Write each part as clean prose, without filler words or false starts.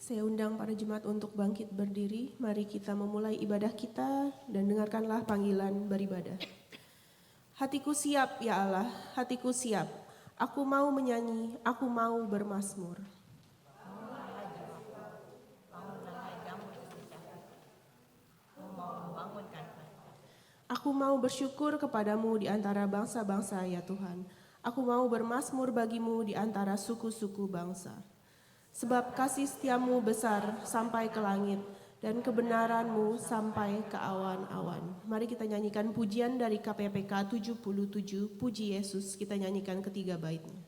Saya undang para jemaat untuk bangkit berdiri. Mari kita memulai ibadah kita dan dengarkanlah panggilan beribadah. Hatiku siap ya Allah, hatiku siap. Aku mau menyanyi, aku mau bermazmur. Aku mau bersyukur kepadamu di antara bangsa-bangsa ya Tuhan. Aku mau bermazmur bagimu di antara suku-suku bangsa. Sebab kasih setiamu besar sampai ke langit dan kebenaranmu sampai ke awan-awan. Mari kita nyanyikan pujian dari KPPK 77, Puji Yesus. Kita nyanyikan ketiga baitnya.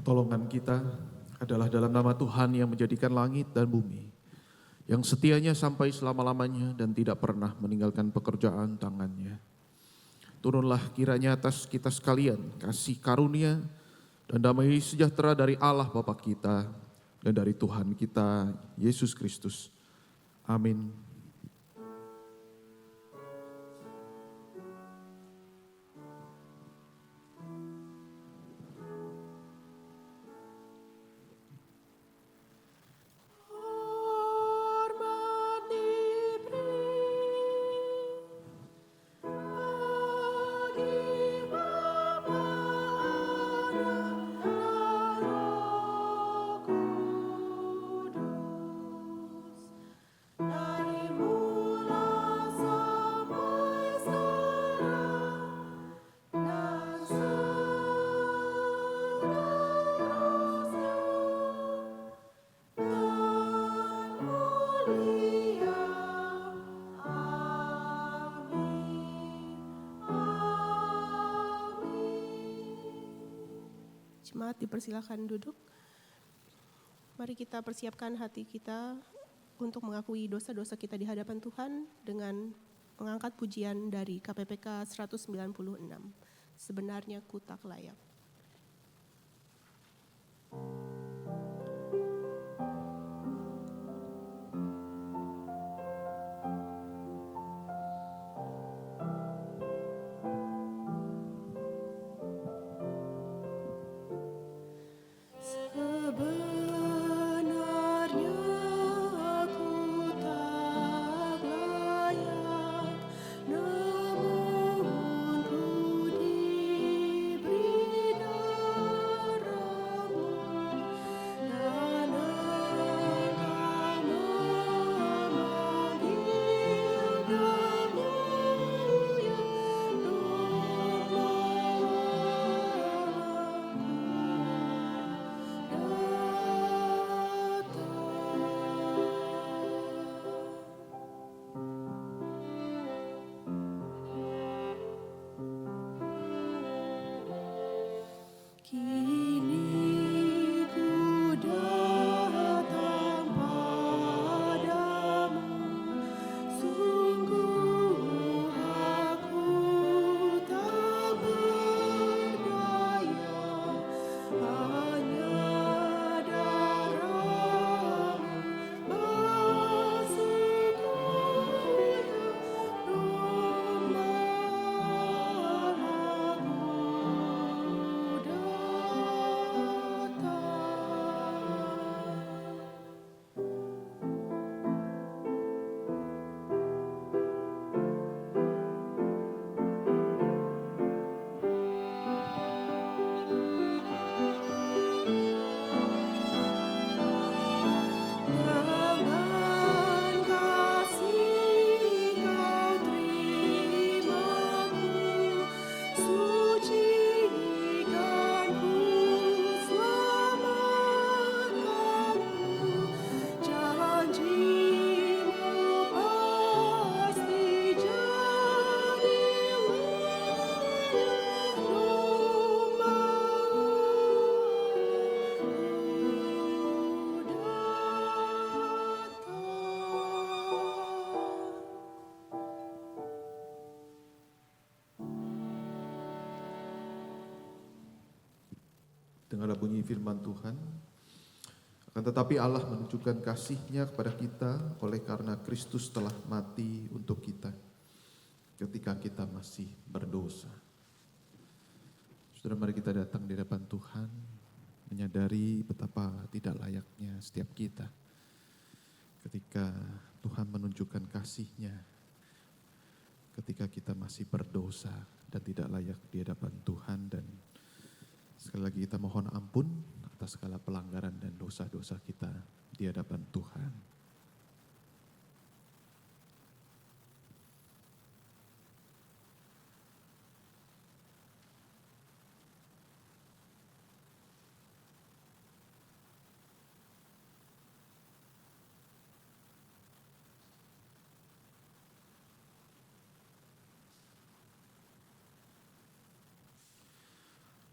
Pertolongan kita adalah dalam nama Tuhan yang menjadikan langit dan bumi, yang setianya sampai selama-lamanya dan tidak pernah meninggalkan pekerjaan tangannya. Turunlah kiranya atas kita sekalian kasih karunia dan damai sejahtera dari Allah Bapa kita dan dari Tuhan kita Yesus Kristus. Amin. Jemaat dipersilakan duduk. Mari kita persiapkan hati kita untuk mengakui dosa-dosa kita di hadapan Tuhan dengan mengangkat pujian dari KPPK 196. Sebenarnya ku tak layak. Dengarlah bunyi firman Tuhan. Akan tetapi Allah menunjukkan kasih-Nya kepada kita oleh karena Kristus telah mati untuk kita ketika kita masih berdosa. Saudara, mari kita datang di hadapan Tuhan, menyadari betapa tidak layaknya setiap kita ketika Tuhan menunjukkan kasih-Nya ketika kita masih berdosa dan tidak layak di hadapan Tuhan. Dan sekali lagi kita mohon ampun atas segala pelanggaran dan dosa-dosa kita di hadapan Tuhan.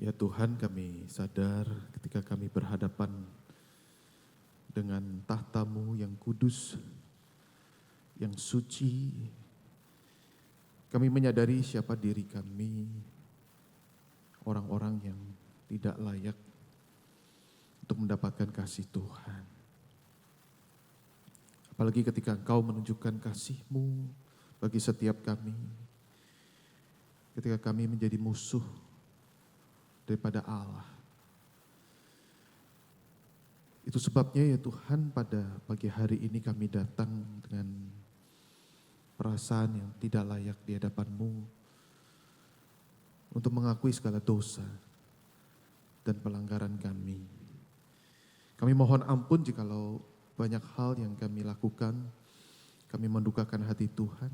Ya Tuhan, kami sadar ketika kami berhadapan dengan tahta-Mu yang kudus, yang suci, kami menyadari siapa diri kami, orang-orang yang tidak layak untuk mendapatkan kasih Tuhan. Apalagi ketika Engkau menunjukkan kasih-Mu bagi setiap kami, ketika kami menjadi musuh daripada Allah. Itu sebabnya ya Tuhan, pada pagi hari ini kami datang dengan perasaan yang tidak layak di hadapan-Mu untuk mengakui segala dosa dan pelanggaran kami. Kami mohon ampun jikalau banyak hal yang kami lakukan, kami mendukakan hati Tuhan,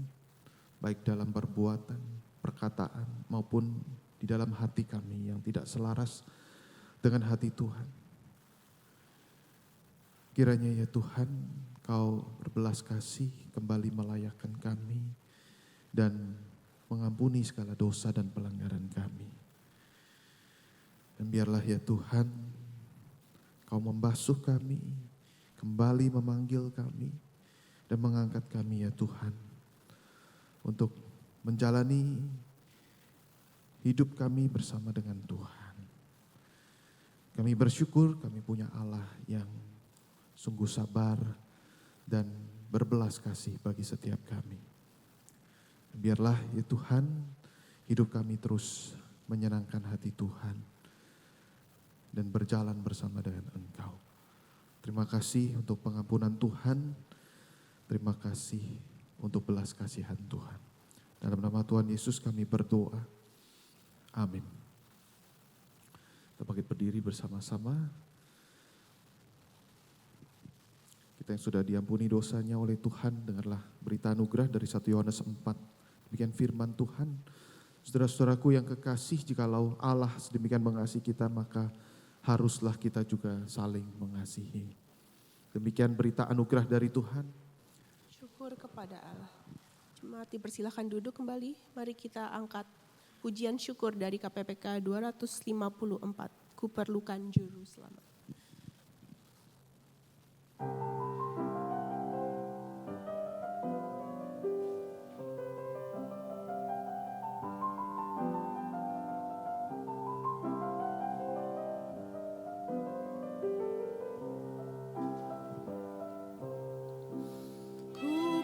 baik dalam perbuatan, perkataan, maupun di dalam hati kami yang tidak selaras dengan hati Tuhan. Kiranya ya Tuhan, Kau berbelas kasih kembali melayakkan kami dan mengampuni segala dosa dan pelanggaran kami. Dan biarlah ya Tuhan, Kau membasuh kami, kembali memanggil kami, dan mengangkat kami ya Tuhan, untuk menjalani hidup kami bersama dengan Tuhan. Kami bersyukur kami punya Allah yang sungguh sabar dan berbelas kasih bagi setiap kami. Biarlah ya Tuhan, hidup kami terus menyenangkan hati Tuhan dan berjalan bersama dengan Engkau. Terima kasih untuk pengampunan Tuhan. Terima kasih untuk belas kasihan Tuhan. Dalam nama Tuhan Yesus kami berdoa. Amin. Kita bangkit berdiri bersama-sama. Kita yang sudah diampuni dosanya oleh Tuhan, dengarlah berita anugerah dari 1 Yohanes 4. Demikian firman Tuhan. Saudara-saudaraku yang kekasih, jikalau Allah sedemikian mengasihi kita, maka haruslah kita juga saling mengasihi. Demikian berita anugerah dari Tuhan. Syukur kepada Allah. Jemaat dipersilakan duduk kembali. Mari kita angkat pujian syukur dari KPPK 254, Kuperlukan Juru Selamat.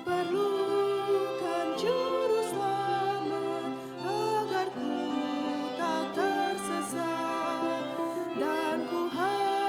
Kuperlukan Juru Selamat agar ku tak tersesat dan ku harus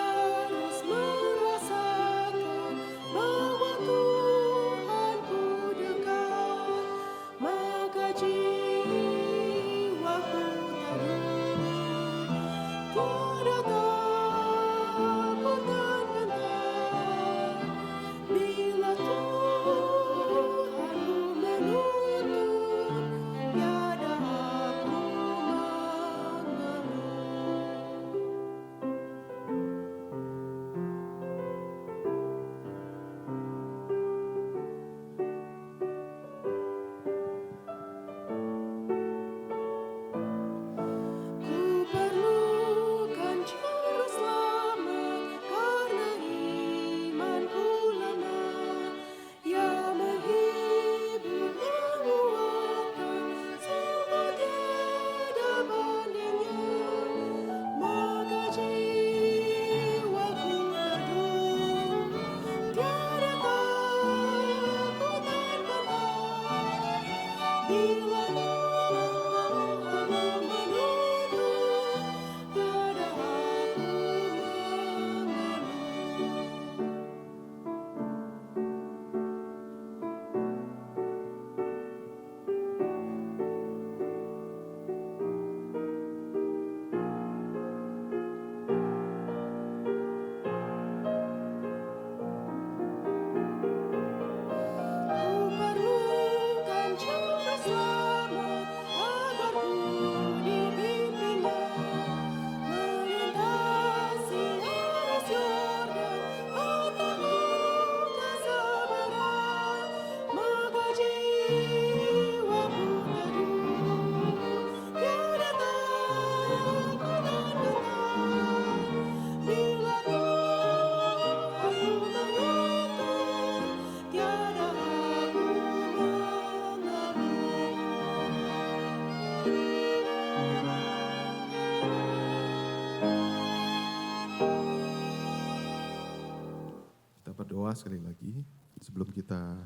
Kita berdoa sekali lagi sebelum kita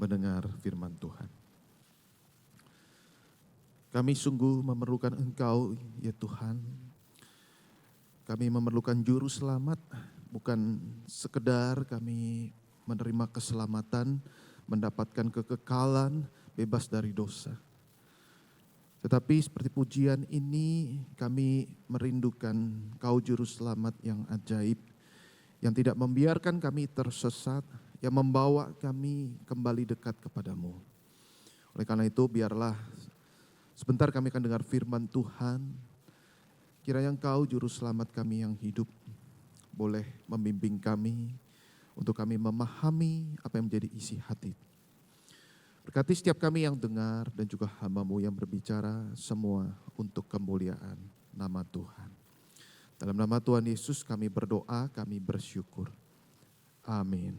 mendengar firman Tuhan. Kami sungguh memerlukan Engkau, ya Tuhan. Kami memerlukan juru selamat, bukan sekedar kami menerima keselamatan, mendapatkan kekekalan, bebas dari dosa. Tetapi seperti pujian ini kami merindukan Kau juru selamat yang ajaib, yang tidak membiarkan kami tersesat, yang membawa kami kembali dekat kepadamu. Oleh karena itu biarlah sebentar kami akan dengar firman Tuhan. Kiranya Engkau juru selamat kami yang hidup boleh membimbing kami untuk kami memahami apa yang menjadi isi hati. Berkati setiap kami yang dengar dan juga hamba-Mu yang berbicara, semua untuk kemuliaan nama Tuhan. Dalam nama Tuhan Yesus kami berdoa, kami bersyukur. Amin.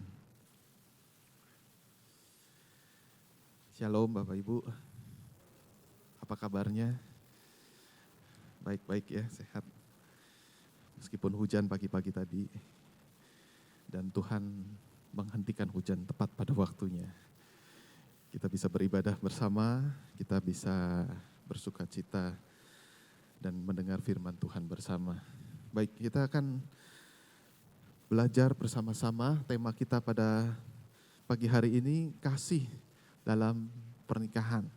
Shalom Bapak Ibu. Apa kabarnya? Baik-baik ya, sehat. Meskipun hujan pagi-pagi tadi. Dan Tuhan menghentikan hujan tepat pada waktunya. Kita bisa beribadah bersama, kita bisa bersuka cita dan mendengar firman Tuhan bersama. Baik, kita akan belajar bersama-sama. Tema kita pada pagi hari ini, kasih dalam pernikahan.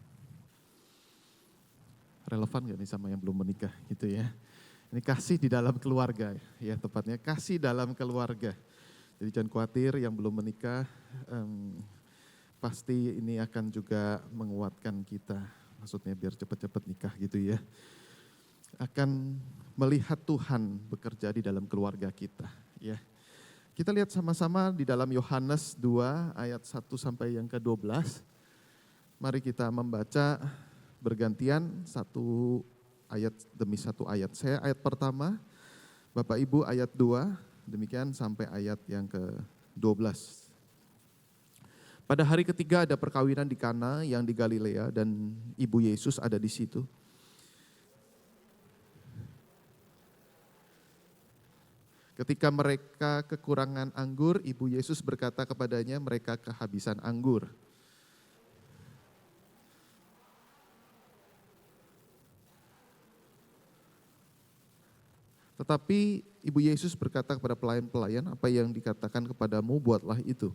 Relevan gak nih sama yang belum menikah gitu ya. Ini kasih di dalam keluarga ya, tepatnya kasih dalam keluarga. Jadi jangan khawatir yang belum menikah, pasti ini akan juga menguatkan kita. Maksudnya biar cepat-cepat nikah gitu ya. Akan melihat Tuhan bekerja di dalam keluarga kita ya. Kita lihat sama-sama di dalam Yohanes 2 ayat 1 sampai yang ke-12. Mari kita membaca bergantian satu ayat demi satu ayat. Saya ayat pertama, Bapak Ibu ayat 2, demikian sampai ayat yang ke-12. Pada hari ketiga ada perkawinan di Kana yang di Galilea dan ibu Yesus ada di situ. Ketika mereka kekurangan anggur, ibu Yesus berkata kepadanya, mereka kehabisan anggur. Tetapi ibu Yesus berkata kepada pelayan-pelayan, apa yang dikatakan kepadamu, buatlah itu.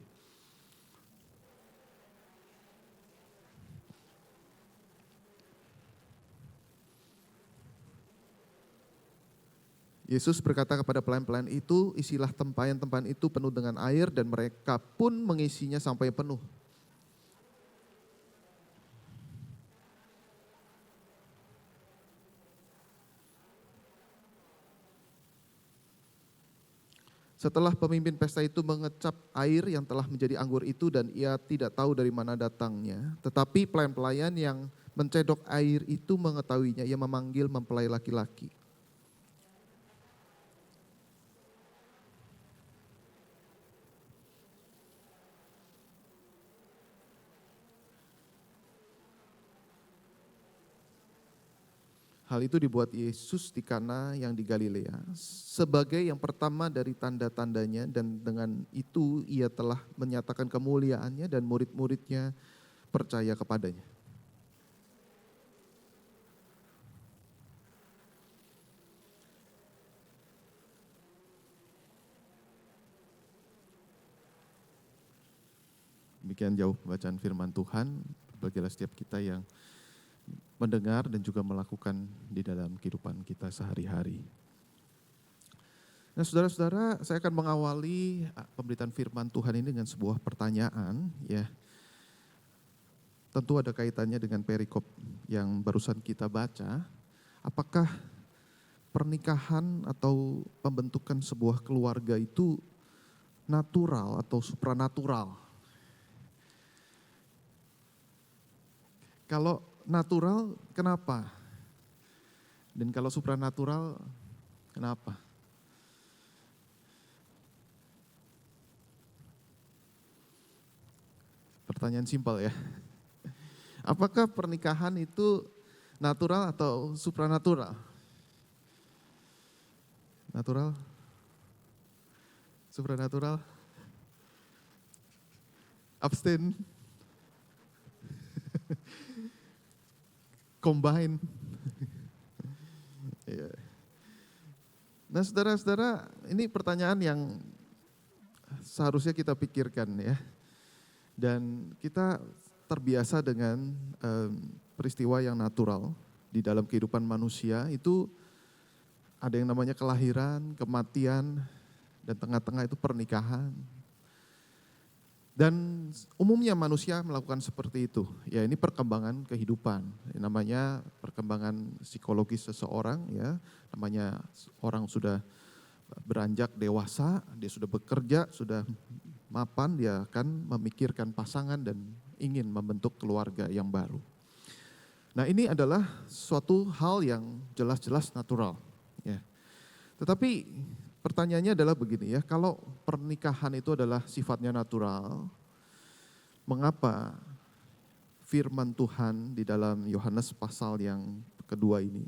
Yesus berkata kepada pelayan-pelayan itu, isilah tempayan-tempayan itu penuh dengan air dan mereka pun mengisinya sampai penuh. Setelah pemimpin pesta itu mengecap air yang telah menjadi anggur itu dan ia tidak tahu dari mana datangnya. Tetapi pelayan-pelayan yang mencedok air itu mengetahuinya, ia memanggil mempelai laki-laki. Hal itu dibuat Yesus di Kana yang di Galilea sebagai yang pertama dari tanda-tandanya dan dengan itu ia telah menyatakan kemuliaannya dan murid-muridnya percaya kepadanya. Demikian jauh bacaan firman Tuhan, berbahagialah setiap kita yang mendengar dan juga melakukan di dalam kehidupan kita sehari-hari. Nah, saudara-saudara, saya akan mengawali pemberitaan firman Tuhan ini dengan sebuah pertanyaan, ya. Tentu ada kaitannya dengan perikop yang barusan kita baca. Apakah pernikahan atau pembentukan sebuah keluarga itu natural atau supranatural? Kalau natural, kenapa? Dan kalau supranatural, kenapa? Pertanyaan simpel ya. Apakah pernikahan itu natural atau supranatural? Natural? Supranatural? Abstain? Combine? Iya. Nah, saudara-saudara, ini pertanyaan yang seharusnya kita pikirkan ya. Dan kita terbiasa dengan peristiwa yang natural di dalam kehidupan manusia. Itu ada yang namanya kelahiran, kematian, dan tengah-tengah itu pernikahan. Dan umumnya manusia melakukan seperti itu. Ya, ini perkembangan kehidupan. Ini namanya perkembangan psikologis seseorang ya. Namanya orang sudah beranjak dewasa, dia sudah bekerja, sudah mapan, dia akan memikirkan pasangan dan ingin membentuk keluarga yang baru. Nah, ini adalah suatu hal yang jelas-jelas natural. Ya. Tetapi pertanyaannya adalah begini ya, kalau pernikahan itu adalah sifatnya natural, mengapa firman Tuhan di dalam Yohanes pasal yang kedua ini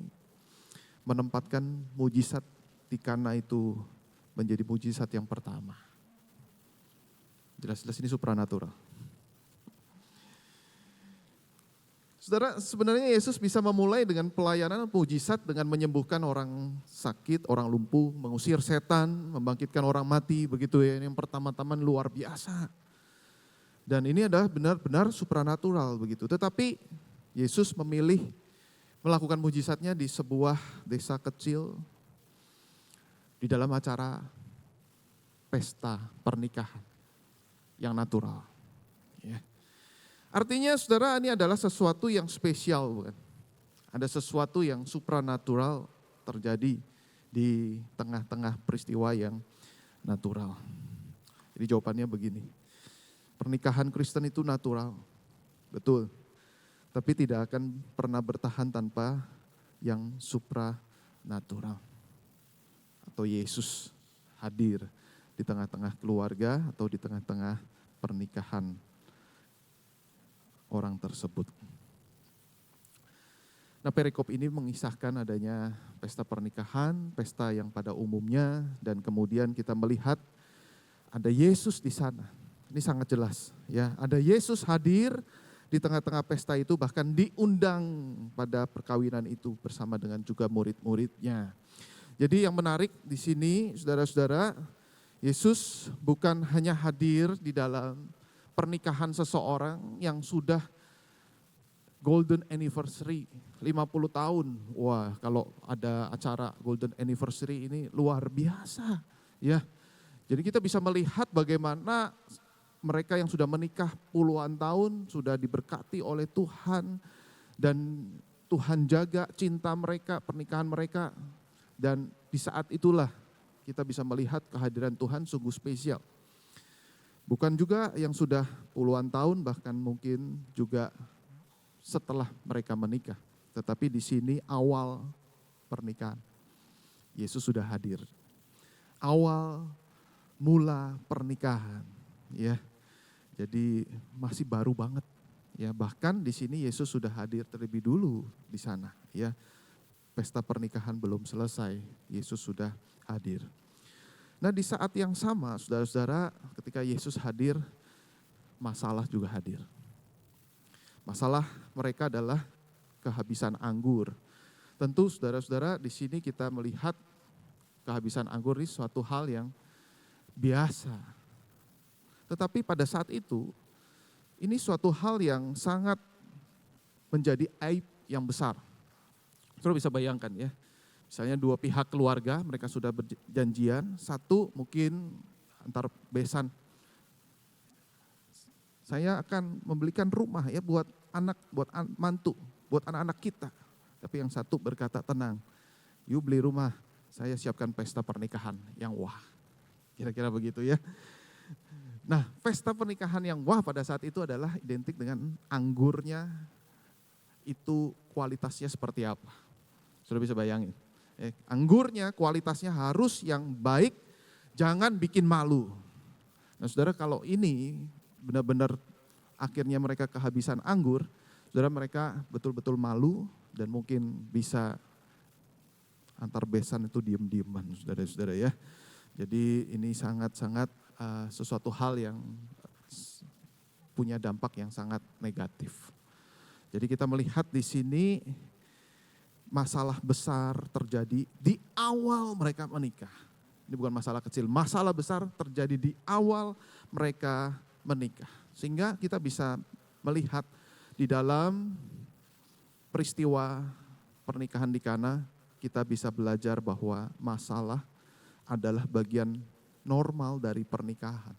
menempatkan mujizat di Kana itu menjadi mujizat yang pertama? Jelas-jelas ini supranatural. Saudara, sebenarnya Yesus bisa memulai dengan pelayanan mujizat dengan menyembuhkan orang sakit, orang lumpuh, mengusir setan, membangkitkan orang mati, begitu ya. Ini yang pertama-tama luar biasa. Dan ini adalah benar-benar supranatural begitu. Tetapi Yesus memilih melakukan mujizatnya di sebuah desa kecil di dalam acara pesta pernikahan yang natural. Ya. Artinya saudara, ini adalah sesuatu yang spesial, bukan? Ada sesuatu yang supranatural terjadi di tengah-tengah peristiwa yang natural. Jadi jawabannya begini, pernikahan Kristen itu natural, betul. Tapi tidak akan pernah bertahan tanpa yang supranatural. Atau Yesus hadir di tengah-tengah keluarga atau di tengah-tengah pernikahan orang tersebut. Nah, perikop ini mengisahkan adanya pesta pernikahan, pesta yang pada umumnya, dan kemudian kita melihat ada Yesus di sana. Ini sangat jelas ya, ada Yesus hadir di tengah-tengah pesta itu, bahkan diundang pada perkawinan itu bersama dengan juga murid-muridnya. Jadi yang menarik di sini saudara-saudara, Yesus bukan hanya hadir di dalam pernikahan seseorang yang sudah golden anniversary 50 tahun. Wah, kalau ada acara golden anniversary ini luar biasa ya. Jadi kita bisa melihat bagaimana mereka yang sudah menikah puluhan tahun sudah diberkati oleh Tuhan dan Tuhan jaga cinta mereka, pernikahan mereka, dan di saat itulah kita bisa melihat kehadiran Tuhan sungguh spesial. Bukan juga yang sudah puluhan tahun, bahkan mungkin juga setelah mereka menikah. Tetapi di sini awal pernikahan, Yesus sudah hadir. Awal mula pernikahan, ya. Jadi masih baru banget, ya. Bahkan di sini Yesus sudah hadir terlebih dulu di sana, ya. Pesta pernikahan belum selesai, Yesus sudah hadir. Nah, di saat yang sama, saudara-saudara, ketika Yesus hadir, masalah juga hadir. Masalah mereka adalah kehabisan anggur. Tentu saudara-saudara, di sini kita melihat kehabisan anggur ini suatu hal yang biasa. Tetapi pada saat itu, ini suatu hal yang sangat menjadi aib yang besar. Saudara bisa bayangkan ya, misalnya dua pihak keluarga mereka sudah berjanjian, satu mungkin antar besan, saya akan membelikan rumah ya buat anak, buat mantu, buat anak-anak kita. Tapi yang satu berkata, tenang, you beli rumah, saya siapkan pesta pernikahan yang wah. Kira-kira begitu ya. Nah, pesta pernikahan yang wah pada saat itu adalah identik dengan anggurnya itu kualitasnya seperti apa. Sudah bisa bayangin. Anggurnya kualitasnya harus yang baik, jangan bikin malu. Nah saudara, kalau ini benar-benar akhirnya mereka kehabisan anggur, saudara, mereka betul-betul malu dan mungkin bisa antar besan itu diem-dieman, saudara-saudara ya. Jadi ini sangat-sangat sesuatu hal yang punya dampak yang sangat negatif. Jadi kita melihat di sini masalah besar terjadi di awal mereka menikah. Ini bukan masalah kecil, masalah besar terjadi di awal mereka menikah. Sehingga kita bisa melihat di dalam peristiwa pernikahan di Kana, kita bisa belajar bahwa masalah adalah bagian normal dari pernikahan.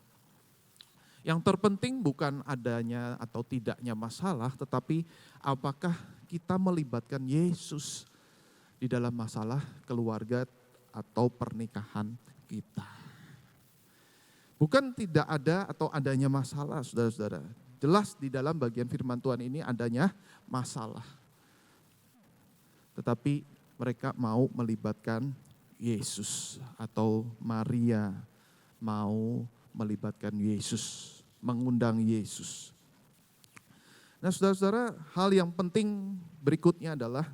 Yang terpenting bukan adanya atau tidaknya masalah, tetapi apakah kita melibatkan Yesus di dalam masalah keluarga atau pernikahan kita. Bukan tidak ada atau adanya masalah, saudara-saudara. Jelas di dalam bagian firman Tuhan ini adanya masalah. Tetapi mereka mau melibatkan Yesus atau Maria mau melibatkan Yesus, mengundang Yesus. Nah saudara-saudara, hal yang penting berikutnya adalah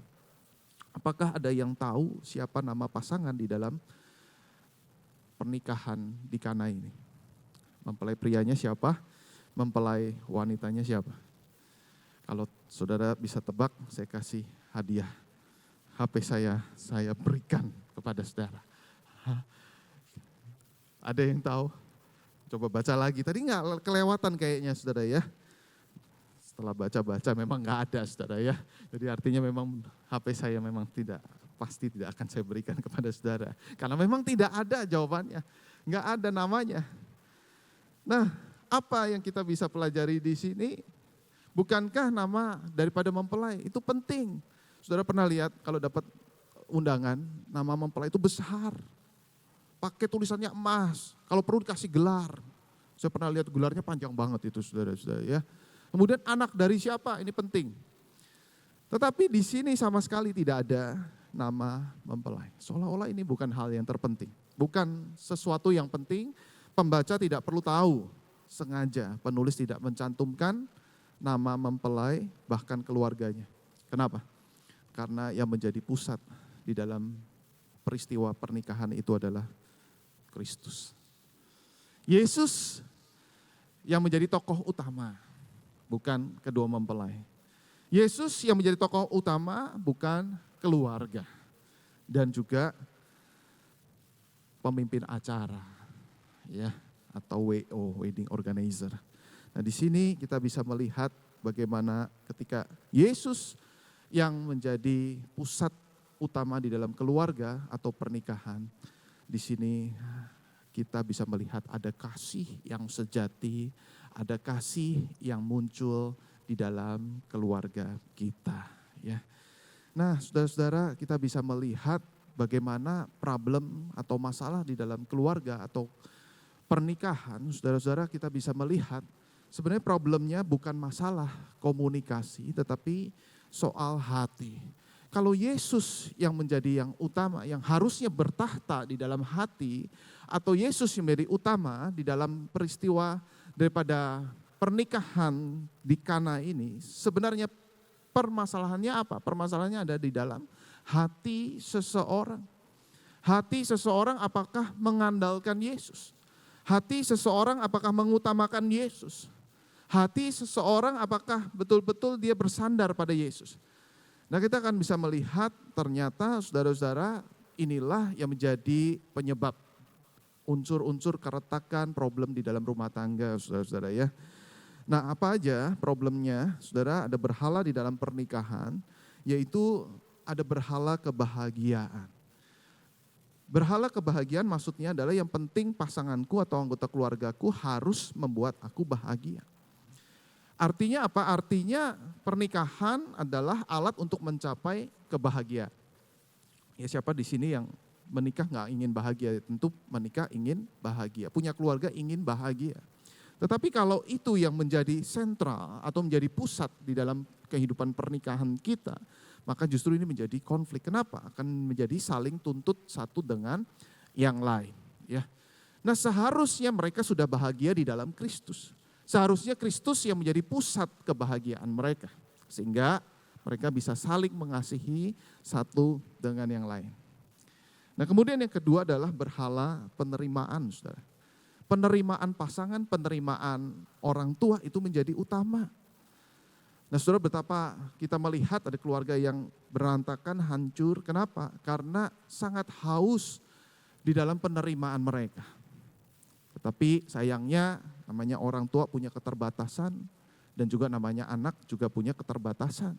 apakah ada yang tahu siapa nama pasangan di dalam pernikahan di Kana ini? Mempelai prianya siapa? Mempelai wanitanya siapa? Kalau saudara bisa tebak, saya kasih hadiah. HP saya berikan kepada saudara. Ada yang tahu? Coba baca lagi. Tadi nggak kelewatan kayaknya saudara ya. Setelah baca-baca memang nggak ada saudara ya. Jadi artinya memang HP saya memang pasti tidak akan saya berikan kepada saudara. Karena memang tidak ada jawabannya. Nggak ada namanya. Nah, apa yang kita bisa pelajari di sini? Bukankah nama daripada mempelai itu penting? Saudara pernah lihat kalau dapat undangan, nama mempelai itu besar. Pakai tulisannya emas, kalau perlu dikasih gelar. Saya pernah lihat gelarnya panjang banget itu saudara-saudara ya. Kemudian anak dari siapa, ini penting. Tetapi di sini sama sekali tidak ada nama mempelai. Seolah-olah ini bukan hal yang terpenting. Bukan sesuatu yang penting, pembaca tidak perlu tahu. Sengaja penulis tidak mencantumkan nama mempelai bahkan keluarganya. Kenapa? Karena yang menjadi pusat di dalam peristiwa pernikahan itu adalah Kristus. Yesus yang menjadi tokoh utama, bukan kedua mempelai. Yesus yang menjadi tokoh utama bukan keluarga. Dan juga pemimpin acara, ya, atau WO, wedding organizer. Nah di sini kita bisa melihat bagaimana ketika Yesus yang menjadi pusat utama di dalam keluarga atau pernikahan, di sini kita bisa melihat ada kasih yang sejati, ada kasih yang muncul di dalam keluarga kita. Ya. Nah saudara-saudara, kita bisa melihat bagaimana problem atau masalah di dalam keluarga atau pernikahan, saudara-saudara, kita bisa melihat sebenarnya problemnya bukan masalah komunikasi, tetapi soal hati. Kalau Yesus yang menjadi yang utama, yang harusnya bertahta di dalam hati, atau Yesus yang menjadi utama di dalam peristiwa daripada pernikahan di Kana ini, sebenarnya permasalahannya apa? Permasalahannya ada di dalam hati seseorang. Hati seseorang apakah mengandalkan Yesus? Hati seseorang apakah mengutamakan Yesus? Hati seseorang apakah betul-betul dia bersandar pada Yesus? Nah kita akan bisa melihat ternyata saudara-saudara inilah yang menjadi penyebab unsur-unsur keretakan problem di dalam rumah tangga saudara-saudara ya. Nah, apa aja problemnya? Saudara, ada berhala di dalam pernikahan, yaitu ada berhala kebahagiaan. Berhala kebahagiaan maksudnya adalah yang penting pasanganku atau anggota keluargaku harus membuat aku bahagia. Artinya apa? Artinya pernikahan adalah alat untuk mencapai kebahagiaan. Ya, siapa di sini yang menikah nggak ingin bahagia? Tentu menikah ingin bahagia, punya keluarga ingin bahagia. Tetapi kalau itu yang menjadi sentral atau menjadi pusat di dalam kehidupan pernikahan kita, maka justru ini menjadi konflik. Kenapa? Akan menjadi saling tuntut satu dengan yang lain. Ya. Nah, seharusnya mereka sudah bahagia di dalam Kristus. Seharusnya Kristus yang menjadi pusat kebahagiaan mereka. Sehingga mereka bisa saling mengasihi satu dengan yang lain. Nah, kemudian yang kedua adalah berhala penerimaan, saudara. Penerimaan pasangan, penerimaan orang tua itu menjadi utama. Nah, saudara, betapa kita melihat ada keluarga yang berantakan, hancur. Kenapa? Karena sangat haus di dalam penerimaan mereka. Tetapi sayangnya namanya orang tua punya keterbatasan dan juga namanya anak juga punya keterbatasan.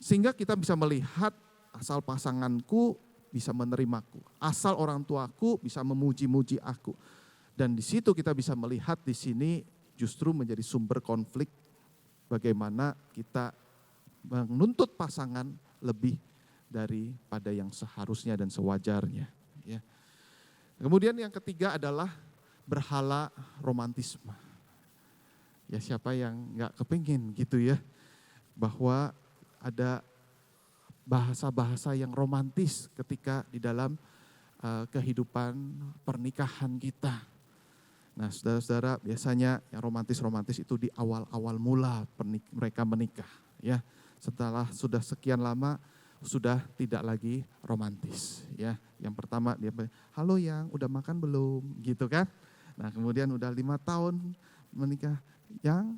Sehingga kita bisa melihat asal pasanganku bisa menerimaku, asal orang tuaku bisa memuji-muji aku. Dan di situ kita bisa melihat di sini justru menjadi sumber konflik bagaimana kita menuntut pasangan lebih daripada yang seharusnya dan sewajarnya. Ya. Kemudian yang ketiga adalah berhala romantisme. Ya, siapa yang gak kepingin gitu ya, bahwa ada bahasa-bahasa yang romantis ketika di dalam kehidupan pernikahan kita. Nah, saudara-saudara, biasanya yang romantis-romantis itu di awal-awal mula mereka menikah. Ya, setelah sudah sekian lama sudah tidak lagi romantis. Ya, yang pertama dia, halo yang udah makan belum, gitu kan? Nah, kemudian udah 5 tahun menikah, yang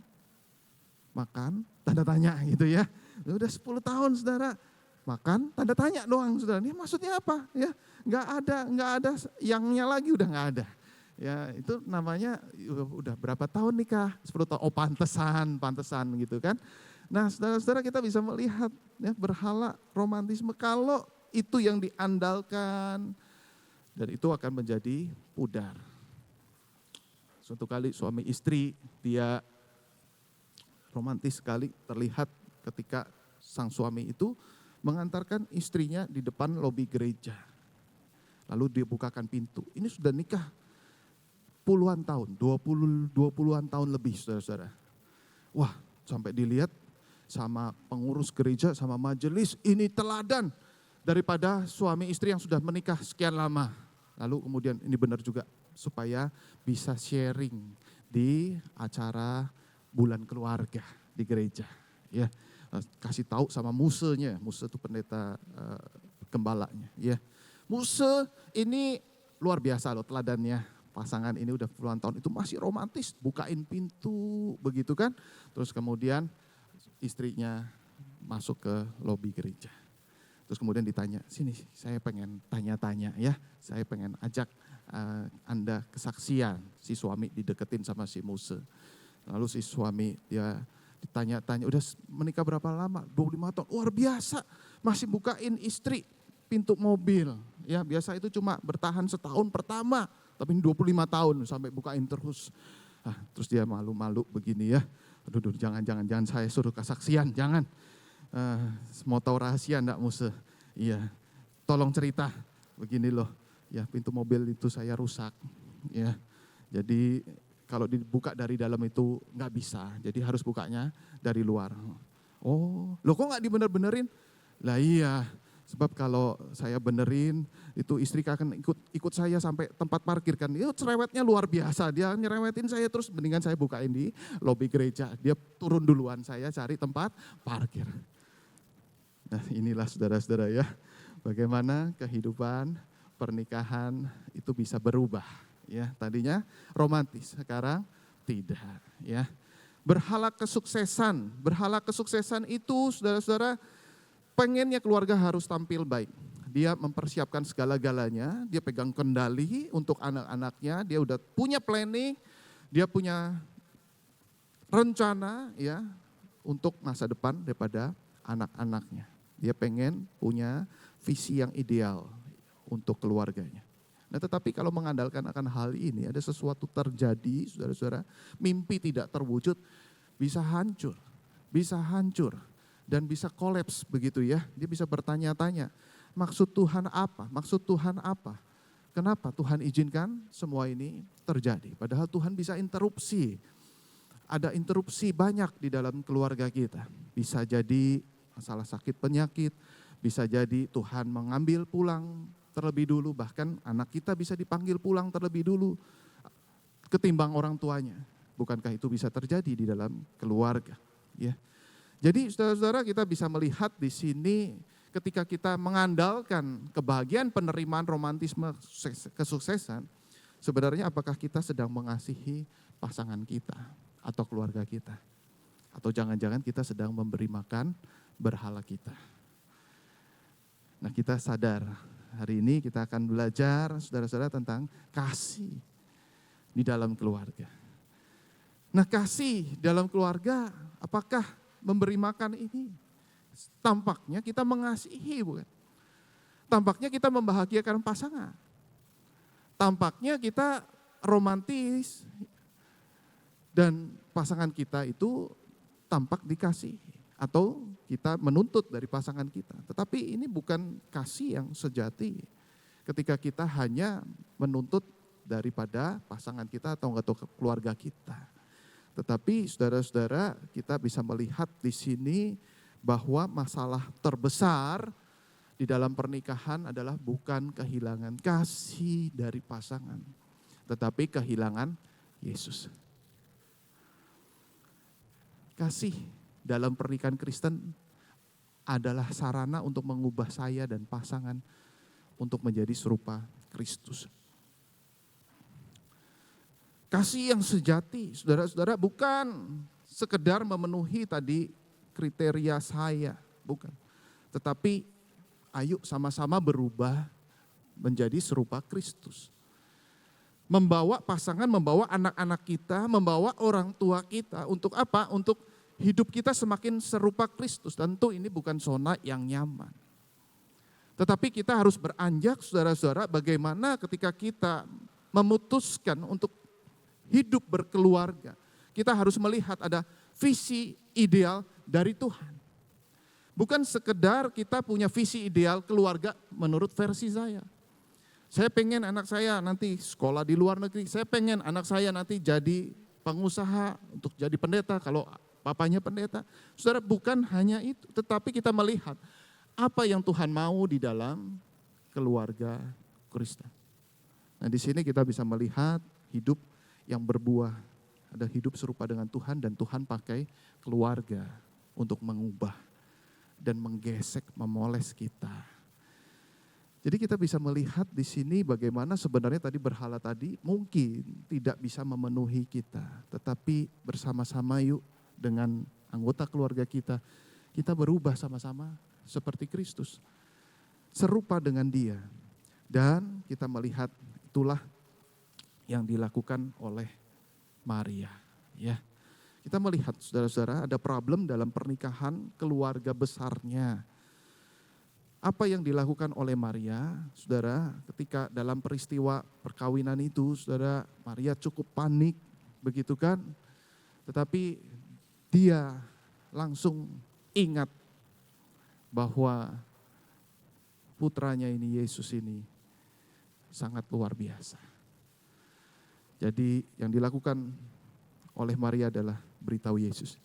makan tanda tanya gitu ya. Udah 10 tahun saudara, makan tanda tanya doang saudara. Ini maksudnya apa? Ya, nggak ada yangnya lagi, udah nggak ada. Ya, itu namanya udah berapa tahun nikah? 10 tahun. Oh, pantesan gitu kan. Nah, saudara-saudara, kita bisa melihat ya, berhala romantisme kalau itu yang diandalkan dan itu akan menjadi pudar. Suatu kali suami istri dia romantis sekali terlihat ketika sang suami itu mengantarkan istrinya di depan lobi gereja. Lalu dia bukakan pintu. Ini sudah nikah puluhan tahun, 20-an tahun lebih saudara-saudara. Wah, sampai dilihat sama pengurus gereja, sama majelis, ini teladan daripada suami istri yang sudah menikah sekian lama. Lalu kemudian ini benar juga supaya bisa sharing di acara bulan keluarga di gereja. Ya, kasih tahu sama musenya, muse itu pendeta gembalanya. Ya, muse ini luar biasa loh teladannya. Pasangan ini udah puluhan tahun itu masih romantis, bukain pintu begitu kan. Terus kemudian istrinya masuk ke lobi gereja. Terus kemudian ditanya, sini saya pengen tanya-tanya ya, saya pengen ajak Anda kesaksian. Si suami dideketin sama si muse. Lalu si suami dia ditanya-tanya, udah menikah berapa lama? 25 tahun, luar biasa, masih bukain istri pintu mobil. Ya, biasa itu cuma bertahan setahun pertama. Tapi 25 tahun sampai bukain terus. Terus dia malu-malu begini ya. Aduh, jangan saya suruh kesaksian, jangan. Mau tahu rahasia enggak muse? Iya, tolong cerita. Begini loh, ya pintu mobil itu saya rusak. Ya, jadi kalau dibuka dari dalam itu nggak bisa. Jadi harus bukanya dari luar. Oh, loh kok nggak dibener-benerin? Lah iya. Sebab kalau saya benerin, itu istri akan ikut saya sampai tempat parkir kan. Itu cerewetnya luar biasa, dia nyerewetin saya terus, mendingan saya bukain di lobi gereja. Dia turun duluan, saya cari tempat parkir. Nah, inilah saudara-saudara ya, bagaimana kehidupan pernikahan itu bisa berubah. Ya, tadinya romantis, sekarang tidak. Ya, berhala kesuksesan itu saudara-saudara, pengennya keluarga harus tampil baik. Dia mempersiapkan segala-galanya, dia pegang kendali untuk anak-anaknya, dia udah punya planning, dia punya rencana ya untuk masa depan daripada anak-anaknya. Dia pengen punya visi yang ideal untuk keluarganya. Nah, tetapi kalau mengandalkan akan hal ini, ada sesuatu terjadi, saudara-saudara, mimpi tidak terwujud, bisa hancur, dan bisa kolaps begitu ya. Dia bisa bertanya-tanya, maksud Tuhan apa? Maksud Tuhan apa? Kenapa Tuhan izinkan semua ini terjadi? Padahal Tuhan bisa interupsi. Ada interupsi banyak di dalam keluarga kita. Bisa jadi masalah sakit penyakit, bisa jadi Tuhan mengambil pulang terlebih dulu, bahkan anak kita bisa dipanggil pulang terlebih dulu ketimbang orang tuanya. Bukankah itu bisa terjadi di dalam keluarga? Ya. Jadi saudara-saudara, kita bisa melihat di sini ketika kita mengandalkan kebahagiaan penerimaan romantisme kesuksesan, sebenarnya apakah kita sedang mengasihi pasangan kita atau keluarga kita? Atau jangan-jangan kita sedang memberi makan berhala kita. Nah, kita sadar hari ini kita akan belajar saudara-saudara tentang kasih di dalam keluarga. Nah, kasih dalam keluarga apakah memberi makan ini? Tampaknya kita mengasihi, bukan? Tampaknya kita membahagiakan pasangan. Tampaknya kita romantis dan pasangan kita itu tampak dikasihi. Atau kita menuntut dari pasangan kita. Tetapi ini bukan kasih yang sejati. Ketika kita hanya menuntut daripada pasangan kita atau keluarga kita. Tetapi saudara-saudara, kita bisa melihat di sini bahwa masalah terbesar di dalam pernikahan adalah bukan kehilangan kasih dari pasangan, tetapi kehilangan Yesus. Kasih dalam pernikahan Kristen adalah sarana untuk mengubah saya dan pasangan untuk menjadi serupa Kristus. Kasih yang sejati, saudara-saudara, bukan sekedar memenuhi tadi kriteria saya, bukan. Tetapi ayo sama-sama berubah menjadi serupa Kristus. Membawa pasangan, membawa anak-anak kita, membawa orang tua kita. Untuk apa? Untuk hidup kita semakin serupa Kristus. Tentu ini bukan zona yang nyaman. Tetapi kita harus beranjak, saudara-saudara, bagaimana ketika kita memutuskan untuk hidup berkeluarga. Kita harus melihat ada visi ideal dari Tuhan. Bukan sekedar kita punya visi ideal keluarga menurut versi saya. Saya pengen anak saya nanti sekolah di luar negeri. Saya pengen anak saya nanti jadi pengusaha untuk jadi pendeta kalau papanya pendeta. Saudara, bukan hanya itu. Tetapi kita melihat apa yang Tuhan mau di dalam keluarga Kristen. Nah, di sini kita bisa melihat hidup yang berbuah. Ada hidup serupa dengan Tuhan dan Tuhan pakai keluarga untuk mengubah dan menggesek, memoles kita. Jadi kita bisa melihat di sini bagaimana sebenarnya tadi berhala tadi mungkin tidak bisa memenuhi kita. Tetapi bersama-sama yuk dengan anggota keluarga kita berubah sama-sama seperti Kristus. Serupa dengan Dia. Dan kita melihat itulah yang dilakukan oleh Maria, ya. Kita melihat saudara-saudara ada problem dalam pernikahan keluarga besarnya. Apa yang dilakukan oleh Maria, saudara, ketika dalam peristiwa perkawinan itu, saudara, Maria cukup panik, begitu kan? Tetapi dia langsung ingat bahwa putranya ini, Yesus ini, sangat luar biasa. Jadi yang dilakukan oleh Maria adalah beritahu Yesus.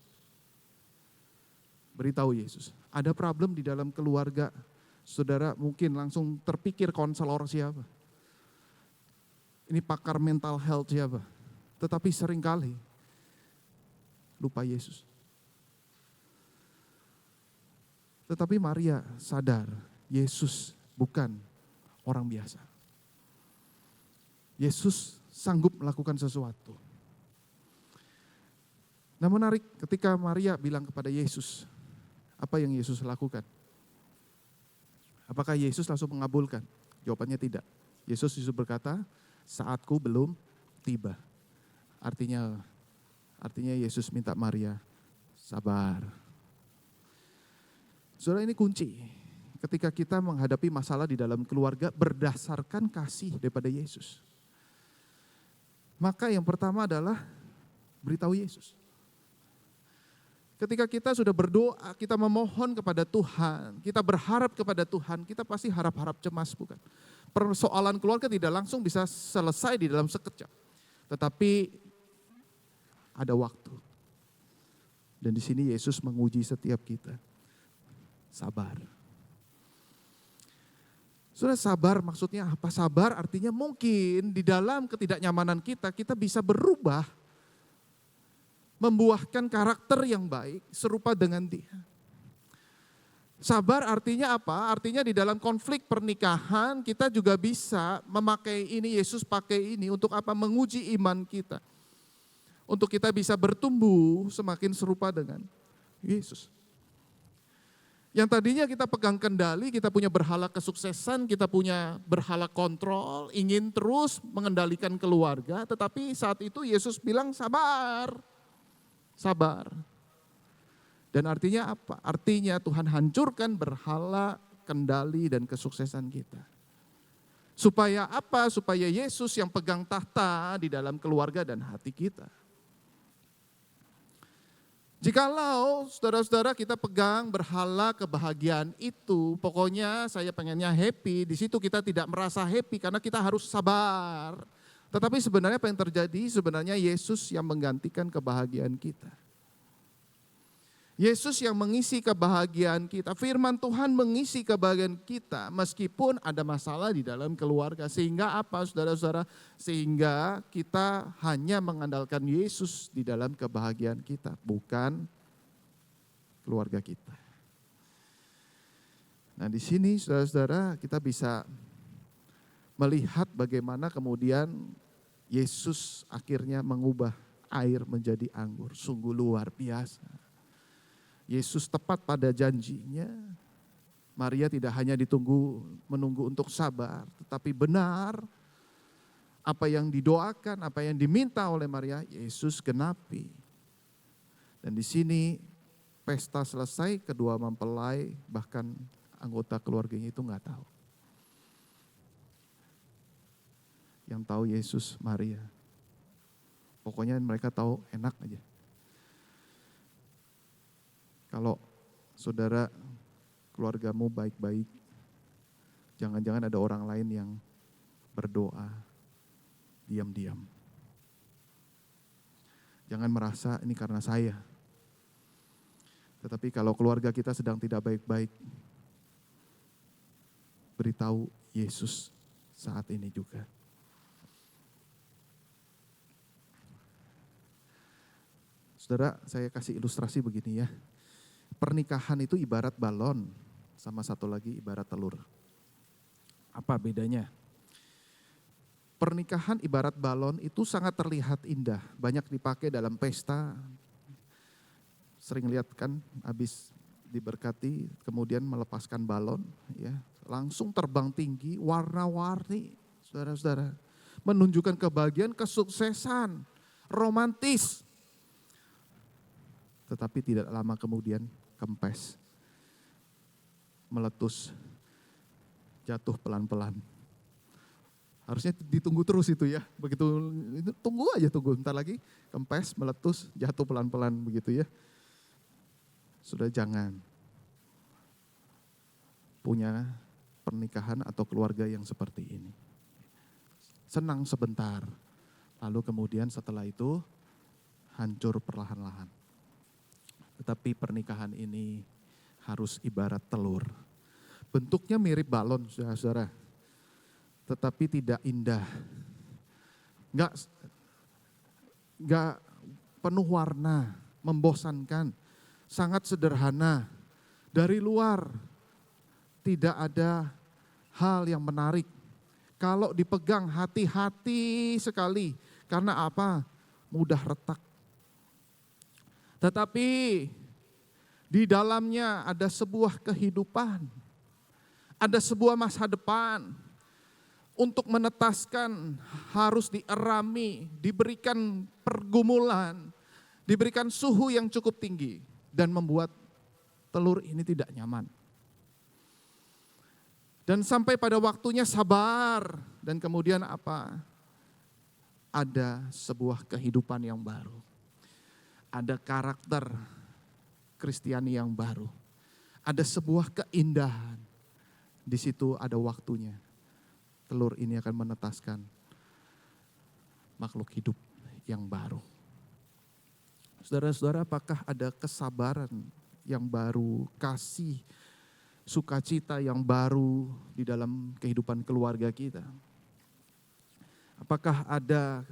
Beritahu Yesus. Ada problem di dalam keluarga, saudara mungkin langsung terpikir konselor siapa. Ini pakar mental health siapa. Tetapi seringkali lupa Yesus. Tetapi Maria sadar Yesus bukan orang biasa. Yesus sanggup melakukan sesuatu. Nah, menarik ketika Maria bilang kepada Yesus, apa yang Yesus lakukan? Apakah Yesus langsung mengabulkan? Jawabannya tidak. Yesus justru berkata, saatku belum tiba. Artinya Artinya Yesus minta Maria sabar. Saudara, ini kunci. Ketika kita menghadapi masalah di dalam keluarga berdasarkan kasih daripada Yesus. Maka yang pertama adalah beritahu Yesus. Ketika kita sudah berdoa, kita memohon kepada Tuhan, kita berharap kepada Tuhan, kita pasti harap-harap cemas, bukan? Persoalan keluarga tidak langsung bisa selesai di dalam sekejap. Tetapi ada waktu. Dan di sini Yesus menguji setiap kita. Sabar. Sudah sabar maksudnya apa? Sabar artinya mungkin di dalam ketidaknyamanan kita bisa berubah. Membuahkan karakter yang baik serupa dengan Dia. Sabar artinya apa? Artinya di dalam konflik pernikahan kita juga bisa memakai ini, Yesus pakai ini untuk apa? Menguji iman kita. Untuk kita bisa bertumbuh semakin serupa dengan Yesus. Yang tadinya kita pegang kendali, kita punya berhala kesuksesan, kita punya berhala kontrol, ingin terus mengendalikan keluarga, tetapi saat itu Yesus bilang sabar. Sabar. Dan artinya apa? Artinya Tuhan hancurkan berhala, kendali, dan kesuksesan kita. Supaya apa? Supaya Yesus yang pegang tahta di dalam keluarga dan hati kita. Jikalau saudara-saudara kita pegang berhala kebahagiaan itu, pokoknya saya pengennya happy, di situ kita tidak merasa happy karena kita harus sabar. Tetapi sebenarnya apa yang terjadi? Sebenarnya Yesus yang menggantikan kebahagiaan kita. Yesus yang mengisi kebahagiaan kita. Firman Tuhan mengisi kebahagiaan kita meskipun ada masalah di dalam keluarga. Sehingga apa saudara-saudara? Sehingga kita hanya mengandalkan Yesus di dalam kebahagiaan kita. Bukan keluarga kita. Nah di sini saudara-saudara kita bisa melihat bagaimana kemudian Yesus akhirnya mengubah air menjadi anggur. Sungguh luar biasa. Yesus tepat pada janjinya. Maria tidak hanya menunggu untuk sabar. Tetapi benar apa yang didoakan, apa yang diminta oleh Maria, Yesus genapi. Dan di sini pesta selesai, kedua mempelai bahkan anggota keluarganya itu nggak tahu. Yang tahu Yesus, Maria. Pokoknya mereka tahu enak aja. Kalau saudara keluargamu baik-baik, jangan-jangan ada orang lain yang berdoa diam-diam. Jangan merasa ini karena saya. Tetapi kalau keluarga kita sedang tidak baik-baik, beritahu Yesus saat ini juga. Saudara, saya kasih ilustrasi begini ya. Pernikahan itu ibarat balon, sama satu lagi ibarat telur. Apa bedanya? Pernikahan ibarat balon itu sangat terlihat indah, banyak dipakai dalam pesta. Sering lihat kan, habis diberkati, kemudian melepaskan balon, ya langsung terbang tinggi, warna-warni, saudara-saudara. Menunjukkan kebahagiaan, kesuksesan, romantis. Tetapi tidak lama kemudian kempes, meletus, jatuh pelan-pelan. Harusnya ditunggu terus itu ya, begitu itu tunggu, bentar lagi kempes, meletus, jatuh pelan-pelan begitu ya. Sudah jangan punya pernikahan atau keluarga yang seperti ini. Senang sebentar, lalu kemudian setelah itu hancur perlahan-lahan. Tetapi pernikahan ini harus ibarat telur. Bentuknya mirip balon, saudara. Tetapi tidak indah. Enggak penuh warna, membosankan. Sangat sederhana. Dari luar tidak ada hal yang menarik. Kalau dipegang hati-hati sekali. Karena apa? Mudah retak. Tetapi di dalamnya ada sebuah kehidupan, ada sebuah masa depan. Untuk menetaskan harus dierami, diberikan pergumulan. diberikan suhu yang cukup tinggi dan membuat telur ini tidak nyaman. Dan sampai pada waktunya sabar dan kemudian apa? Ada sebuah kehidupan yang baru. Ada karakter Kristiani yang baru. Ada sebuah keindahan. Di situ ada waktunya. Telur ini akan menetaskan makhluk hidup yang baru. Saudara-saudara, apakah ada kesabaran yang baru, kasih, sukacita yang baru di dalam kehidupan keluarga kita? Apakah ada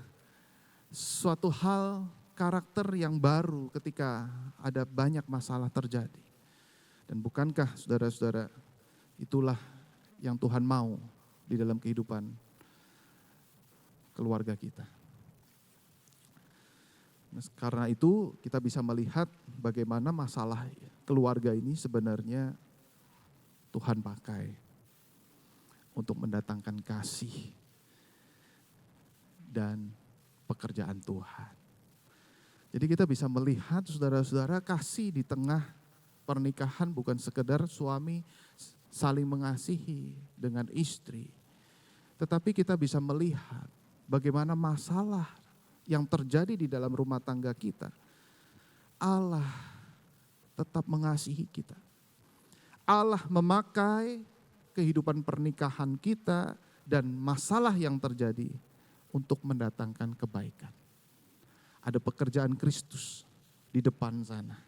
suatu hal karakter yang baru ketika ada banyak masalah terjadi? Dan bukankah saudara-saudara, itulah yang Tuhan mau di dalam kehidupan keluarga kita. Nah, karena itu kita bisa melihat bagaimana masalah keluarga ini sebenarnya Tuhan pakai untuk mendatangkan kasih dan pekerjaan Tuhan. Jadi kita bisa melihat saudara-saudara, kasih di tengah pernikahan bukan sekedar suami saling mengasihi dengan istri. Tetapi kita bisa melihat bagaimana masalah yang terjadi di dalam rumah tangga kita. Allah tetap mengasihi kita. Allah memakai kehidupan pernikahan kita dan masalah yang terjadi untuk mendatangkan kebaikan. Ada pekerjaan Kristus di depan sana.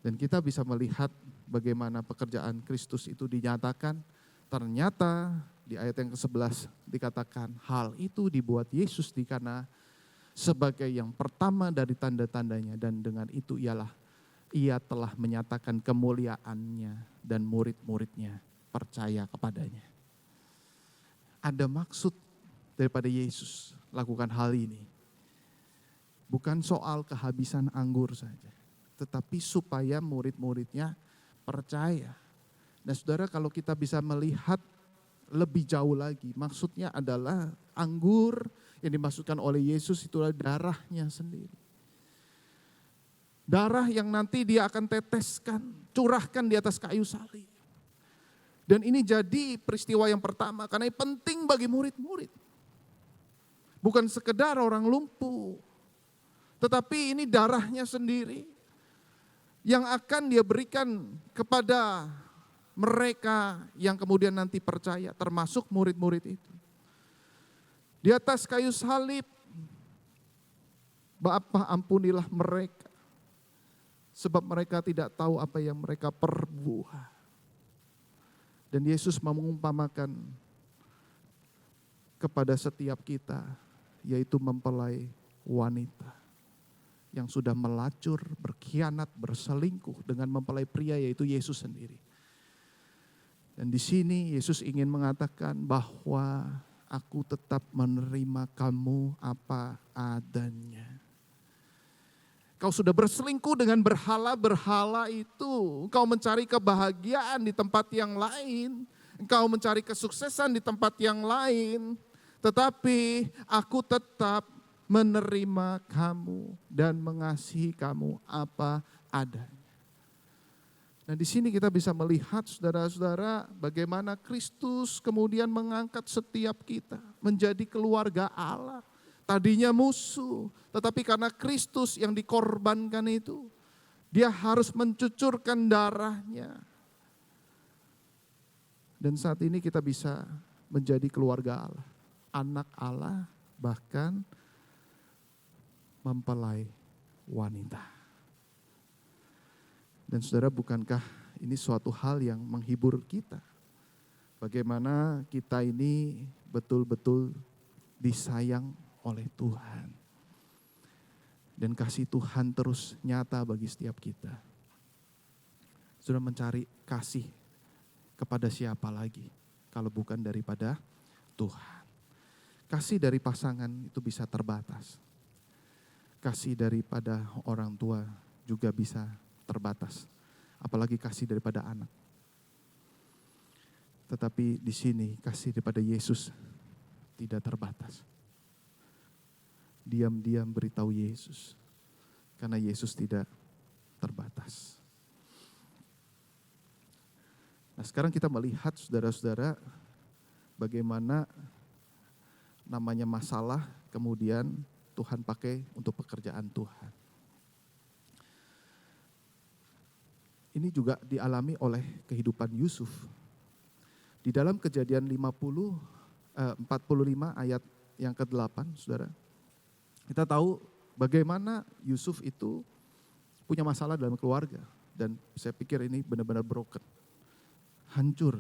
Dan kita bisa melihat bagaimana pekerjaan Kristus itu dinyatakan. Ternyata di ayat yang ke-11 dikatakan hal itu dibuat Yesus di Kana sebagai yang pertama dari tanda-tandanya. Dan dengan itu ia telah menyatakan kemuliaannya dan murid-muridnya percaya kepadanya. Ada maksud daripada Yesus lakukan hal ini. Bukan soal kehabisan anggur saja, tetapi supaya murid-muridnya percaya. Nah saudara, kalau kita bisa melihat lebih jauh lagi, maksudnya adalah anggur yang dimaksudkan oleh Yesus itulah darahnya sendiri. Darah yang nanti dia akan teteskan, curahkan di atas kayu salib. Dan ini jadi peristiwa yang pertama karena ini penting bagi murid-murid. Bukan sekedar orang lumpuh, tetapi ini darahnya sendiri yang akan dia berikan kepada mereka yang kemudian nanti percaya, termasuk murid-murid itu. Di atas kayu salib, Bapa ampunilah mereka, sebab mereka tidak tahu apa yang mereka perbuat. Dan Yesus mengumpamakan kepada setiap kita, yaitu mempelai wanita yang sudah melacur, berkhianat, berselingkuh dengan mempelai pria, yaitu Yesus sendiri. Dan di sini Yesus ingin mengatakan bahwa aku tetap menerima kamu apa adanya. Kau sudah berselingkuh dengan berhala-berhala itu. Engkau mencari kebahagiaan di tempat yang lain. Engkau mencari kesuksesan di tempat yang lain. Tetapi aku tetap menerima kamu dan mengasihi kamu apa adanya. Nah di sini kita bisa melihat saudara-saudara bagaimana Kristus kemudian mengangkat setiap kita menjadi keluarga Allah. Tadinya musuh, tetapi karena Kristus yang dikorbankan itu, dia harus mencucurkan darahnya. Dan saat ini kita bisa menjadi keluarga Allah, anak Allah, bahkan mempelai wanita. Dan saudara, bukankah ini suatu hal yang menghibur kita? Bagaimana kita ini betul-betul disayang oleh Tuhan. Dan kasih Tuhan terus nyata bagi setiap kita. Sudah mencari kasih kepada siapa lagi kalau bukan daripada Tuhan. Kasih dari pasangan itu bisa terbatas. Kasih daripada orang tua juga bisa terbatas. Apalagi kasih daripada anak. Tetapi di sini kasih daripada Yesus tidak terbatas. Diam-diam beritahu Yesus. Karena Yesus tidak terbatas. Nah, sekarang kita melihat saudara-saudara bagaimana namanya masalah kemudian Tuhan pakai untuk pekerjaan Tuhan. Ini juga dialami oleh kehidupan Yusuf. Di dalam Kejadian 45 ayat yang ke-8, saudara. Kita tahu bagaimana Yusuf itu punya masalah dalam keluarga. Dan saya pikir ini benar-benar broken. Hancur.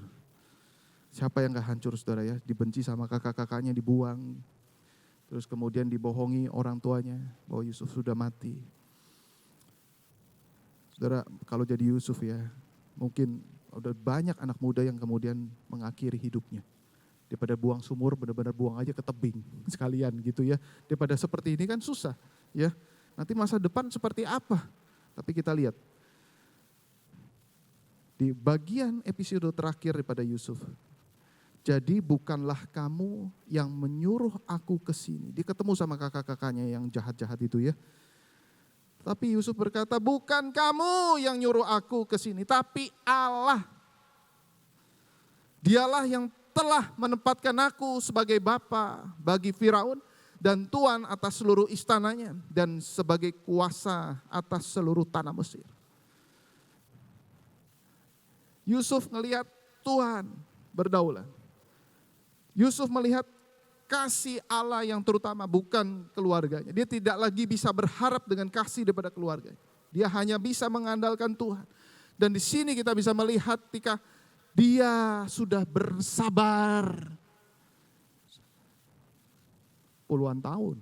Siapa yang gak hancur, saudara ya? Dibenci sama kakak-kakaknya, dibuang. Terus kemudian dibohongi orang tuanya bahwa Yusuf sudah mati. Saudara, kalau jadi Yusuf ya, mungkin udah banyak anak muda yang kemudian mengakhiri hidupnya. Daripada buang sumur, benar-benar buang aja ke tebing sekalian gitu ya. Daripada seperti ini kan susah ya. Nanti masa depan seperti apa? Tapi kita lihat. Di bagian episode terakhir daripada Yusuf. Jadi bukanlah kamu yang menyuruh aku ke sini. Dia ketemu sama kakak-kakaknya yang jahat-jahat itu ya. Tapi Yusuf berkata, bukan kamu yang nyuruh aku ke sini, tapi Allah. Dialah yang telah menempatkan aku sebagai bapa bagi Firaun dan tuan atas seluruh istananya dan sebagai kuasa atas seluruh tanah Mesir. Yusuf melihat Tuhan berdaulat. Yusuf melihat kasih Allah yang terutama, bukan keluarganya. Dia tidak lagi bisa berharap dengan kasih daripada keluarganya. Dia hanya bisa mengandalkan Tuhan. Dan di sini kita bisa melihat ketika dia sudah bersabar puluhan tahun.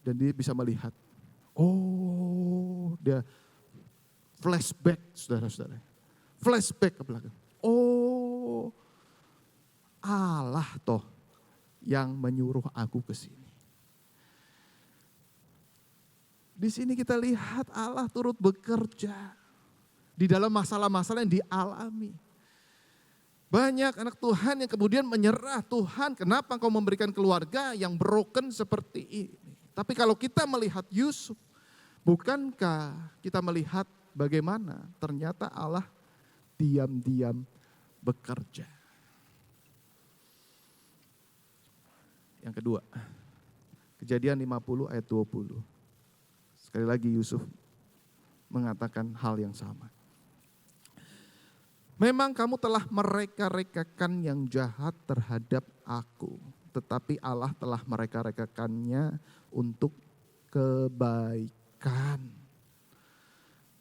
Dan dia bisa melihat, oh dia flashback saudara-saudara. Flashback ke belakang. Oh, Allah toh yang menyuruh aku ke sini. Di sini kita lihat Allah turut bekerja di dalam masalah-masalah yang dialami. Banyak anak Tuhan yang kemudian menyerah, Tuhan kenapa Engkau memberikan keluarga yang broken seperti ini. Tapi kalau kita melihat Yusuf, bukankah kita melihat bagaimana ternyata Allah diam-diam bekerja. Yang kedua, Kejadian 50 ayat 20. Sekali lagi Yusuf mengatakan hal yang sama. Memang kamu telah mereka-rekakan yang jahat terhadap aku. Tetapi Allah telah mereka-rekakannya untuk kebaikan.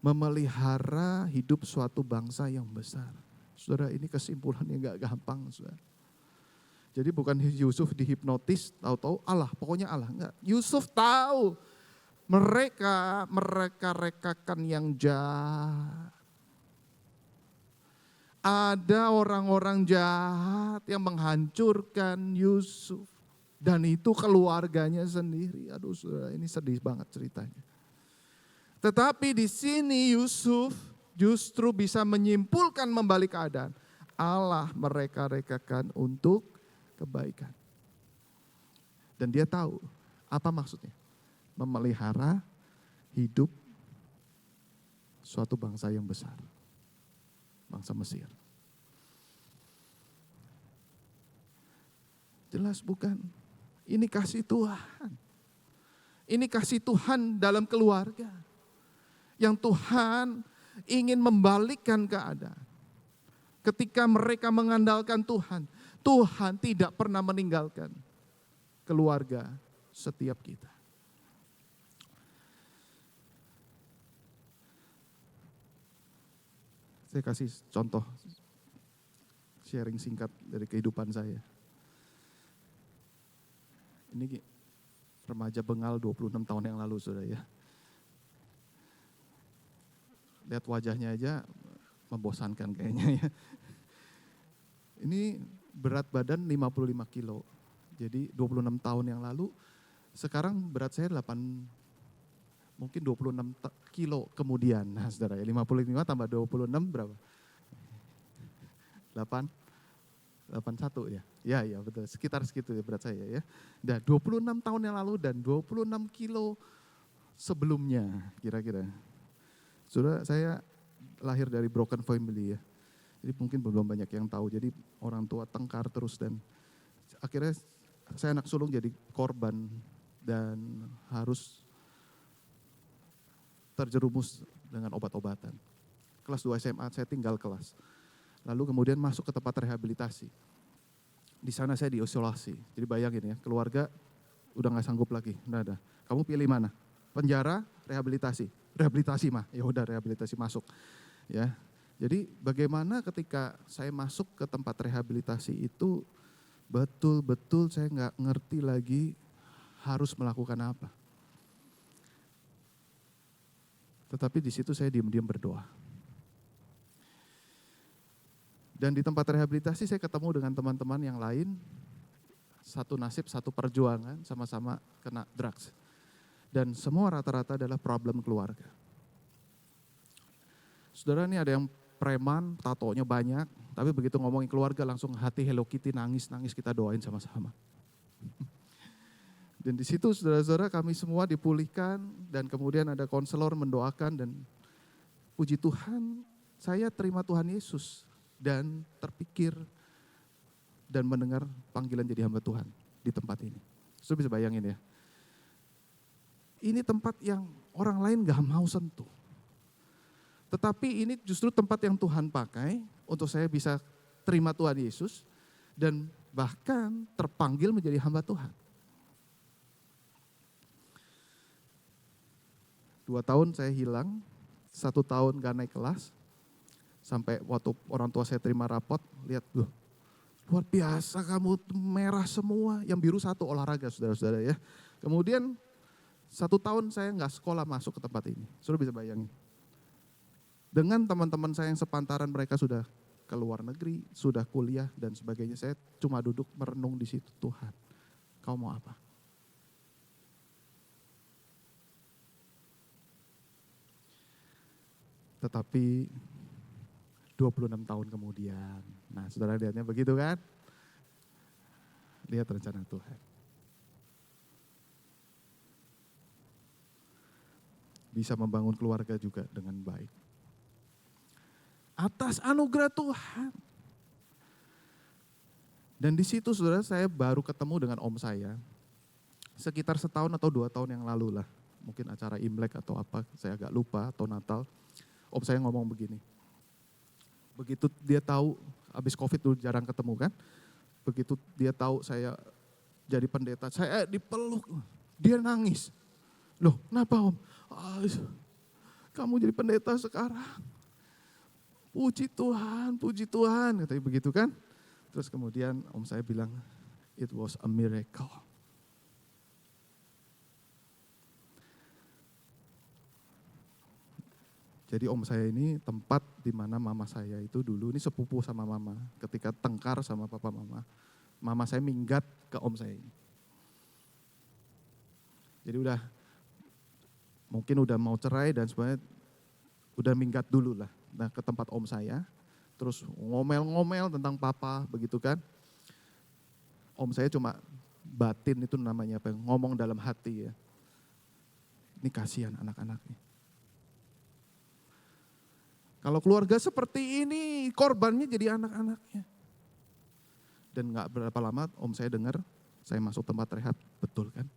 Memelihara hidup suatu bangsa yang besar. Saudara, ini kesimpulannya gak gampang, saudara. Jadi bukan Yusuf dihipnotis, tahu-tahu Allah, pokoknya Allah. Enggak. Yusuf tahu mereka rekakan yang jahat. Ada orang-orang jahat yang menghancurkan Yusuf. Dan itu keluarganya sendiri. Aduh saudara, ini sedih banget ceritanya. Tetapi di sini Yusuf justru bisa menyimpulkan membalik keadaan. Allah mereka-rekakan untuk kebaikan. Dan dia tahu apa maksudnya. Memelihara hidup suatu bangsa yang besar. Bangsa Mesir. Jelas bukan? Ini kasih Tuhan. Ini kasih Tuhan dalam keluarga. Yang Tuhan ingin membalikkan keadaan. Ketika mereka mengandalkan Tuhan, Tuhan tidak pernah meninggalkan keluarga setiap kita. Saya kasih contoh sharing singkat dari kehidupan saya. Ini remaja Bengal 26 tahun yang lalu saudara ya. Lihat wajahnya aja membosankan kayaknya ya. Ini berat badan 55 kilo. Jadi 26 tahun yang lalu, sekarang berat saya mungkin 26 kilo kemudian. Nah saudara ya, 55 tambah 26 berapa? 81 ya? Ya betul, sekitar segitu ya berat saya ya. Nah 26 tahun yang lalu dan 26 kilo sebelumnya kira-kira. Saudara, saya lahir dari broken family ya. Jadi mungkin belum banyak yang tahu. Jadi orang tua tengkar terus dan akhirnya saya anak sulung jadi korban dan harus terjerumus dengan obat-obatan. Kelas 2 SMA saya tinggal kelas. Lalu kemudian masuk ke tempat rehabilitasi. Di sana saya diisolasi. Jadi bayangin ya, keluarga udah nggak sanggup lagi. Nggak ada. Kamu pilih mana? Penjara, rehabilitasi. Rehabilitasi mah, ya udah rehabilitasi masuk. Ya. Jadi bagaimana ketika saya masuk ke tempat rehabilitasi itu betul-betul saya nggak ngerti lagi harus melakukan apa. Tetapi di situ saya diam-diam berdoa. Dan di tempat rehabilitasi saya ketemu dengan teman-teman yang lain, satu nasib, satu perjuangan, sama-sama kena drugs. Dan semua rata-rata adalah problem keluarga. Saudara, ini ada yang preman, tatonya banyak, tapi begitu ngomongin keluarga langsung hati Hello Kitty, nangis-nangis, kita doain sama-sama. Dan di situ saudara-saudara kami semua dipulihkan dan kemudian ada konselor mendoakan dan puji Tuhan saya terima Tuhan Yesus dan terpikir dan mendengar panggilan jadi hamba Tuhan di tempat ini. Saudara bisa bayangin ya. Ini tempat yang orang lain gak mau sentuh. Tetapi ini justru tempat yang Tuhan pakai untuk saya bisa terima Tuhan Yesus dan bahkan terpanggil menjadi hamba Tuhan. 2 tahun saya hilang, 1 tahun gak naik kelas, sampai waktu orang tua saya terima rapot, lihat loh, luar biasa kamu merah semua, yang biru 1 olahraga saudara-saudara ya. Kemudian 1 tahun saya gak sekolah masuk ke tempat ini, saudara bisa bayangin. Dengan teman-teman saya yang sepantaran mereka sudah ke luar negeri, sudah kuliah dan sebagainya, saya cuma duduk merenung di situ, Tuhan, kau mau apa? Tetapi 26 tahun kemudian, nah saudara lihatnya begitu kan? Lihat rencana Tuhan. Bisa membangun keluarga juga dengan baik. Atas anugerah Tuhan. Dan di situ saudara saya baru ketemu dengan om saya. Sekitar 1 tahun atau 2 tahun yang lalu lah. Mungkin acara Imlek atau apa, saya agak lupa, atau Natal. Om saya ngomong begini. Begitu dia tahu, habis COVID dulu jarang ketemu kan. Begitu dia tahu saya jadi pendeta, saya dipeluk. Dia nangis. Loh kenapa om? Kamu jadi pendeta sekarang. Puji Tuhan, katanya begitu kan. Terus kemudian om saya bilang, it was a miracle. Jadi om saya ini tempat di mana mama saya itu dulu, ini sepupu sama mama. Ketika tengkar sama papa mama saya minggat ke om saya ini. Jadi mungkin udah mau cerai dan sebenarnya udah minggat dulu lah. Nah ke tempat om saya, terus ngomel-ngomel tentang papa begitu kan. Om saya cuma batin itu namanya apa, ngomong dalam hati ya. Ini kasihan anak-anaknya. Kalau keluarga seperti ini, korbannya jadi anak-anaknya. Dan gak berapa lama om saya dengar, saya masuk tempat rehab, betul kan?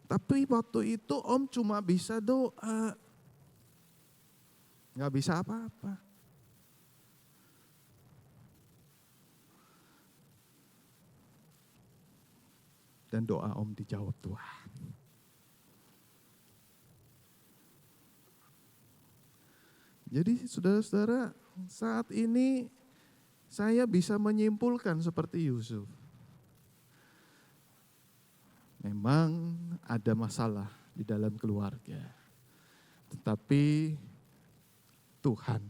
Tapi waktu itu om cuma bisa doa. Gak bisa apa-apa. Dan doa om dijawab Tuhan. Jadi saudara-saudara, saat ini saya bisa menyimpulkan seperti Yusuf. Memang ada masalah di dalam keluarga. Tetapi Tuhan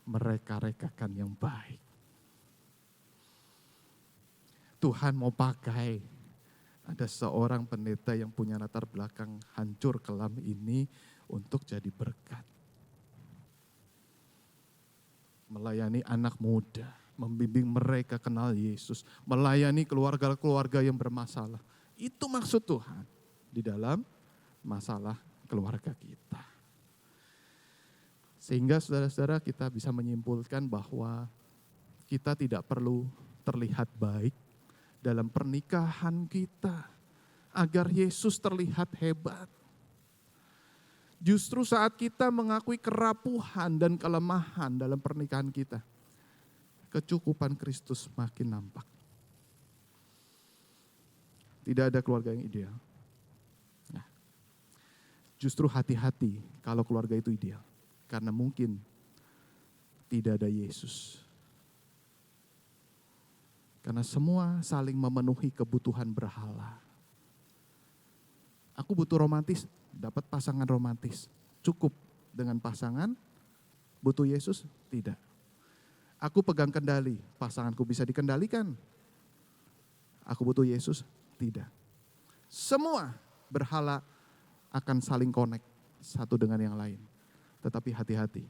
mereka-rekakan yang baik. Tuhan mau pakai. Ada seorang pendeta yang punya latar belakang hancur kelam ini untuk jadi berkat. Melayani anak muda, membimbing mereka kenal Yesus, melayani keluarga-keluarga yang bermasalah. Itu maksud Tuhan. di dalam masalah keluarga kita. Sehingga saudara-saudara kita bisa menyimpulkan bahwa kita tidak perlu terlihat baik dalam pernikahan kita agar Yesus terlihat hebat. Justru saat kita mengakui kerapuhan dan kelemahan dalam pernikahan kita, kecukupan Kristus makin nampak. Tidak ada keluarga yang ideal. Nah, justru hati-hati kalau keluarga itu ideal. Karena mungkin tidak ada Yesus. Karena semua saling memenuhi kebutuhan berhala. Aku butuh romantis, dapat pasangan romantis. Cukup dengan pasangan, butuh Yesus? Tidak. Aku pegang kendali, pasanganku bisa dikendalikan. Aku butuh Yesus? Tidak. Semua berhala akan saling connect satu dengan yang lain. Tetapi hati-hati.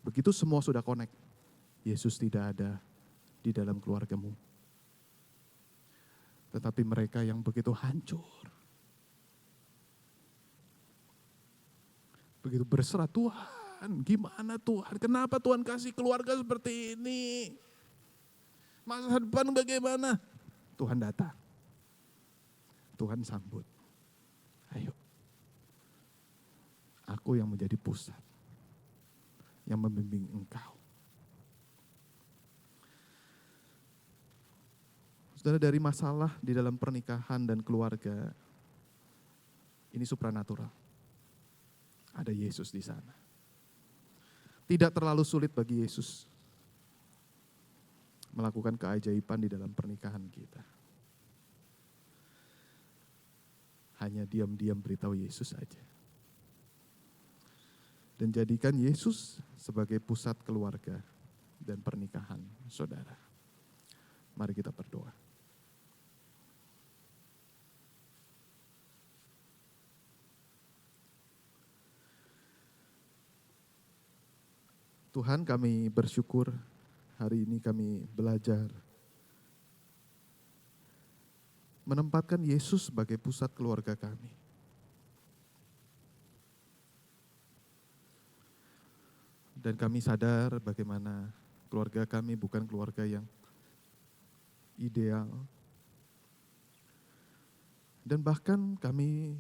Begitu semua sudah connect, Yesus tidak ada di dalam keluargamu. Tetapi mereka yang begitu hancur, begitu berserah, Tuhan, gimana Tuhan? Kenapa Tuhan kasih keluarga seperti ini? Masa depan bagaimana? Tuhan datang. Tuhan sambut. Ayo. Aku yang menjadi pusat. Yang membimbing engkau. Saudara, dari masalah di dalam pernikahan dan keluarga, ini supranatural. Ada Yesus di sana. Tidak terlalu sulit bagi Yesus melakukan keajaiban di dalam pernikahan kita. Hanya diam-diam beritahu Yesus saja. Dan jadikan Yesus sebagai pusat keluarga dan pernikahan saudara. Mari kita berdoa. Tuhan, kami bersyukur hari ini kami belajar menempatkan Yesus sebagai pusat keluarga kami. Dan kami sadar bagaimana keluarga kami bukan keluarga yang ideal. Dan bahkan kami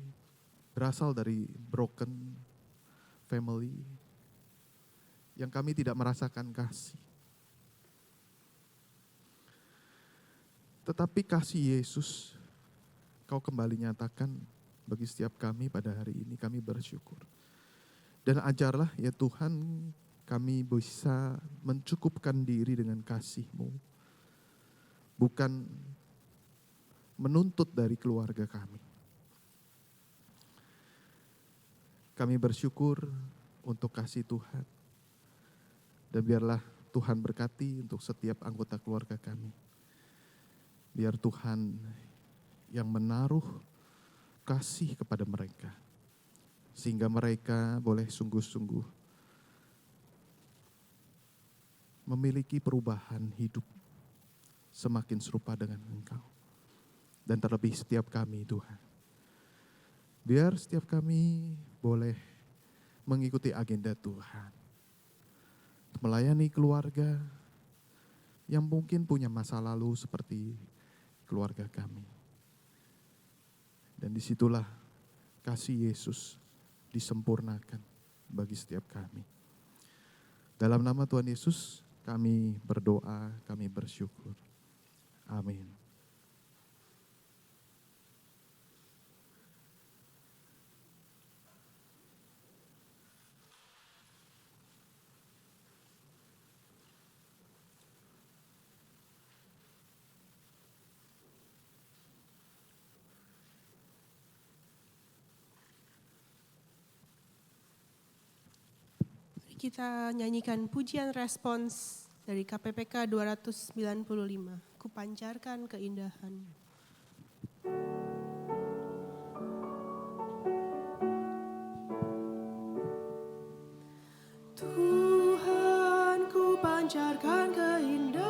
berasal dari broken family yang kami tidak merasakan kasih. Tetapi kasih Yesus, Kau kembali nyatakan bagi setiap kami pada hari ini, kami bersyukur. Dan ajarlah ya Tuhan, kami bisa mencukupkan diri dengan kasih-Mu. Bukan menuntut dari keluarga kami. Kami bersyukur untuk kasih Tuhan. Dan biarlah Tuhan berkati untuk setiap anggota keluarga kami. Biar Tuhan yang menaruh kasih kepada mereka. Sehingga mereka boleh sungguh-sungguh memiliki perubahan hidup semakin serupa dengan Engkau. Dan terlebih setiap kami Tuhan. Biar setiap kami boleh mengikuti agenda Tuhan. Melayani keluarga yang mungkin punya masa lalu seperti keluarga kami. Dan disitulah kasih Yesus disempurnakan bagi setiap kami. Dalam nama Tuhan Yesus kami berdoa, kami bersyukur. Amin. Kita nyanyikan pujian respons dari KPPK 295. Kupancarkan keindahan. Tuhan, ku pancarkan keindahan-Mu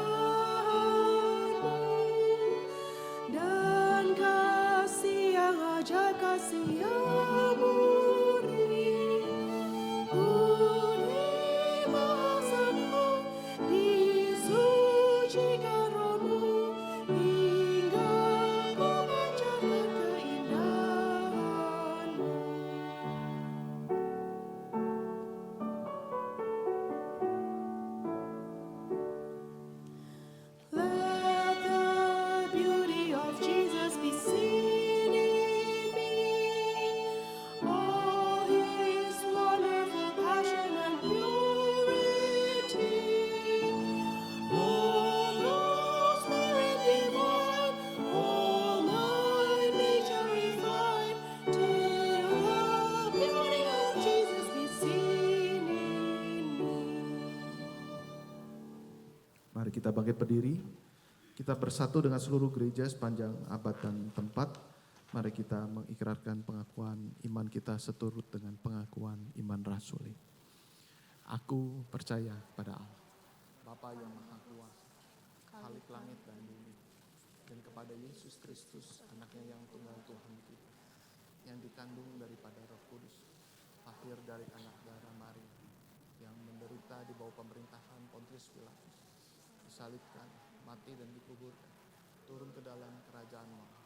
dan kasih yang ajaib kita bangkit berdiri. Kita bersatu dengan seluruh gereja sepanjang abad dan tempat. Mari kita mengikrarkan pengakuan iman kita seturut dengan pengakuan iman rasuli. Aku percaya pada Allah, Bapa yang Maha Kuasa, Khalik langit dan bumi, dan kepada Yesus Kristus, anaknya yang tunggal Tuhan kita, yang dikandung daripada Roh Kudus, lahir dari anak darah Maria, yang menderita di bawah pemerintahan Pontius Pilatus, disalibkan, mati dan dikuburkan, turun ke dalam kerajaan maut.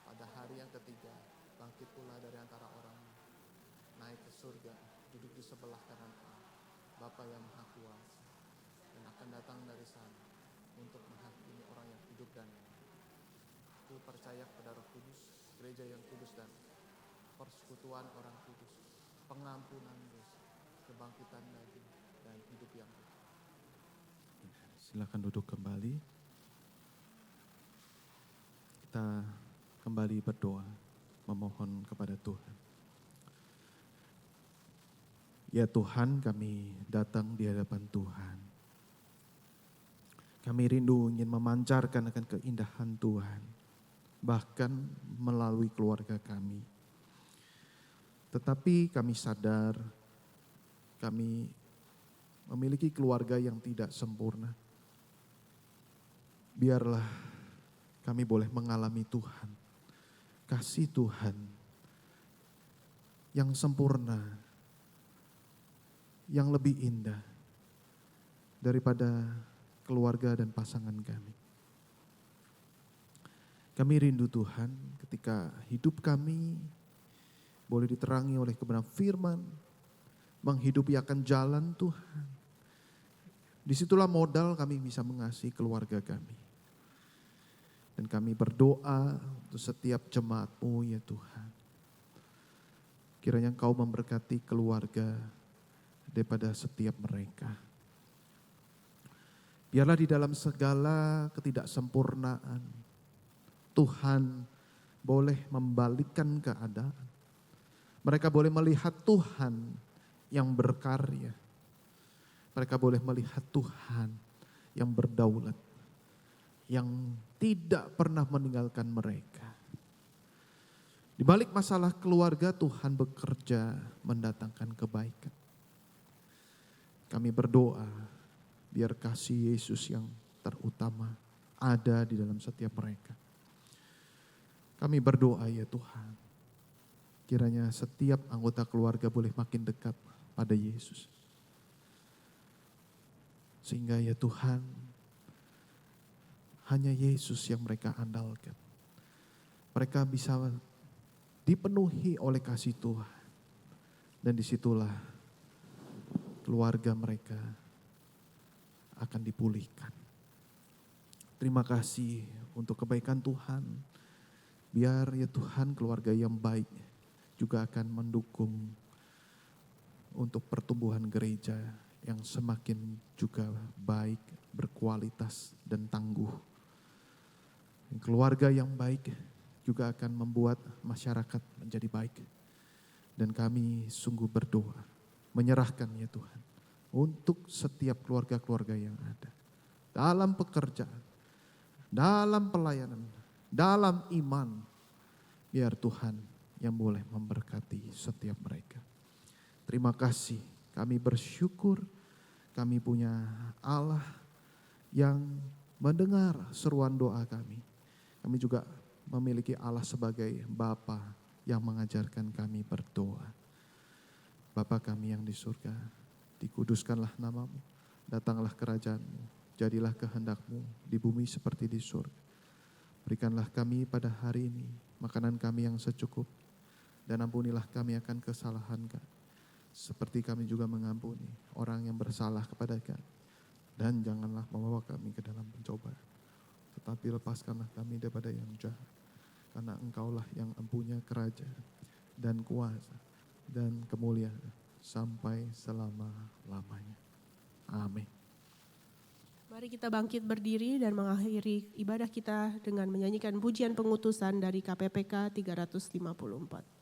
Pada hari yang ketiga, bangkit pula dari antara orang, naik ke surga, duduk di sebelah kanan Allah, Bapa yang Maha Kuasa, dan akan datang dari sana untuk menghakimi orang yang hidup dan mati. Aku percaya kepada Roh Kudus, gereja yang kudus dan persekutuan orang kudus, pengampunan dosa, kebangkitan daging, dan hidup yang kekal. Silakan duduk kembali. Kita kembali berdoa, memohon kepada Tuhan. Ya Tuhan, kami datang di hadapan Tuhan. Kami rindu ingin memancarkan akan keindahan Tuhan, bahkan melalui keluarga kami. Tetapi kami sadar, kami memiliki keluarga yang tidak sempurna. Biarlah kami boleh mengalami Tuhan, kasih Tuhan yang sempurna, yang lebih indah daripada keluarga dan pasangan kami. Kami rindu Tuhan ketika hidup kami boleh diterangi oleh kebenaran firman, menghidupi akan jalan Tuhan. Disitulah modal kami bisa mengasihi keluarga kami. Dan kami berdoa untuk setiap jemaat-Mu ya Tuhan. Kiranya Engkau memberkati keluarga daripada setiap mereka. Biarlah di dalam segala ketidaksempurnaan, Tuhan boleh membalikkan keadaan. Mereka boleh melihat Tuhan yang berkarya. Mereka boleh melihat Tuhan yang berdaulat, yang tidak pernah meninggalkan mereka. Di balik masalah keluarga, Tuhan bekerja mendatangkan kebaikan. Kami berdoa, biar kasih Yesus yang terutama ada di dalam setiap mereka. Kami berdoa ya Tuhan, kiranya setiap anggota keluarga boleh makin dekat pada Yesus. Sehingga ya Tuhan, hanya Yesus yang mereka andalkan. Mereka bisa dipenuhi oleh kasih Tuhan. Dan disitulah keluarga mereka akan dipulihkan. Terima kasih untuk kebaikan Tuhan. Biar ya Tuhan keluarga yang baik juga akan mendukung untuk pertumbuhan gereja yang semakin juga baik, berkualitas dan tangguh. Keluarga yang baik juga akan membuat masyarakat menjadi baik. Dan kami sungguh berdoa, menyerahkan ya Tuhan, untuk setiap keluarga-keluarga yang ada. Dalam pekerjaan, dalam pelayanan, dalam iman, biar Tuhan yang boleh memberkati setiap mereka. Terima kasih, kami bersyukur kami punya Allah yang mendengar seruan doa kami. Kami juga memiliki Allah sebagai Bapa yang mengajarkan kami berdoa. Bapa kami yang di surga, dikuduskanlah namamu, datanglah kerajaanmu, jadilah kehendak-Mu di bumi seperti di surga. Berikanlah kami pada hari ini makanan kami yang secukup, dan ampunilah kami akan kesalahan kami, seperti kami juga mengampuni orang yang bersalah kepada kami. Dan janganlah membawa kami ke dalam pencobaan, tetapi lepaskanlah kami daripada yang jahat. Karena Engkaulah yang empunya kerajaan dan kuasa dan kemuliaan sampai selama-lamanya. Amin. Mari kita bangkit berdiri dan mengakhiri ibadah kita dengan menyanyikan pujian pengutusan dari KPPK 354.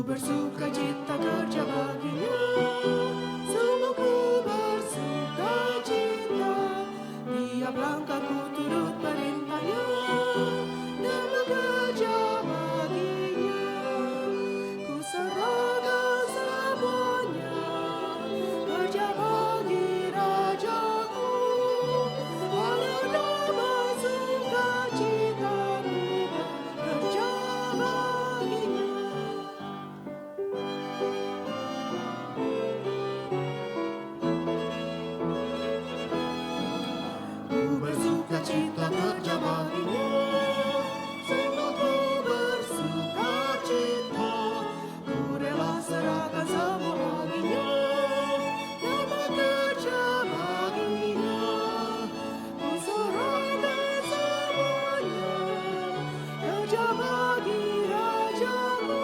bersuka cita kerja baginya, sungguh ku bersuka cita. Tiap langkahku turut perintahnya dan bekerja baginya. Ku serahkan semuanya, kerja bagi Rajaku. Hanya damai sukacitaku bekerja baginya. Ku bersuka cita kerja baginya, sungguh ku bersuka cita. Ku rela serahkan semua baginya dan bekerja baginya. Ku serahkan semuanya, kerja bagi Rajaku.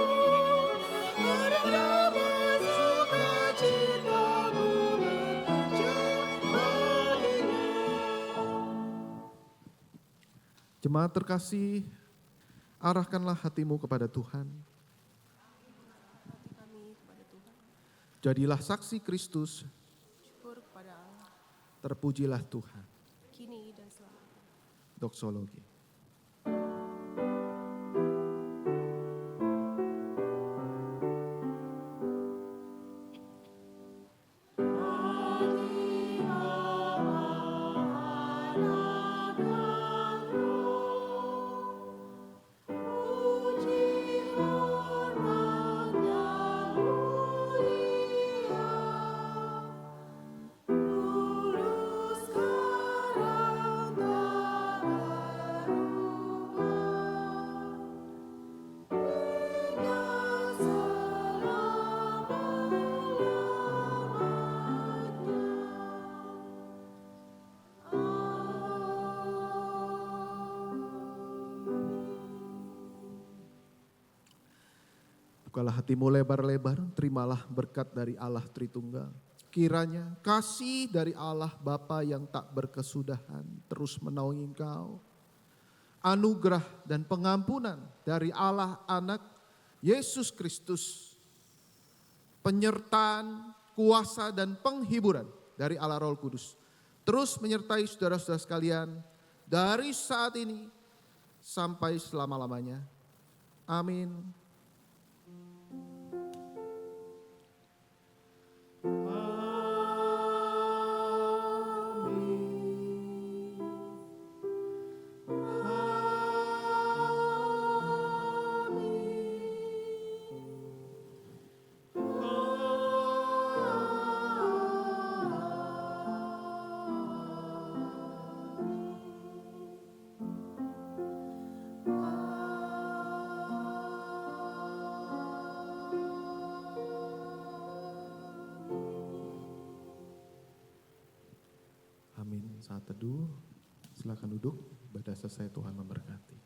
Ada damai sukacitaku bekerja baginya. Jemaat terkasih, arahkanlah hatimu kepada Tuhan. Kami kepada Tuhan, Jadilah saksi Kristus, syukur kepada Allah, terpujilah Tuhan. kini dan selamanya. Doksologi. Bukalah hatimu lebar-lebar, terimalah berkat dari Allah Tritunggal. Kiranya kasih dari Allah Bapa yang tak berkesudahan terus menaungi engkau. Anugerah dan pengampunan dari Allah Anak Yesus Kristus. Penyertaan, kuasa dan penghiburan dari Allah Roh Kudus. Terus menyertai saudara-saudara sekalian dari saat ini sampai selama-lamanya. Amin. Amin. Saat teduh, silakan duduk. Ibadah selesai, Tuhan memberkati.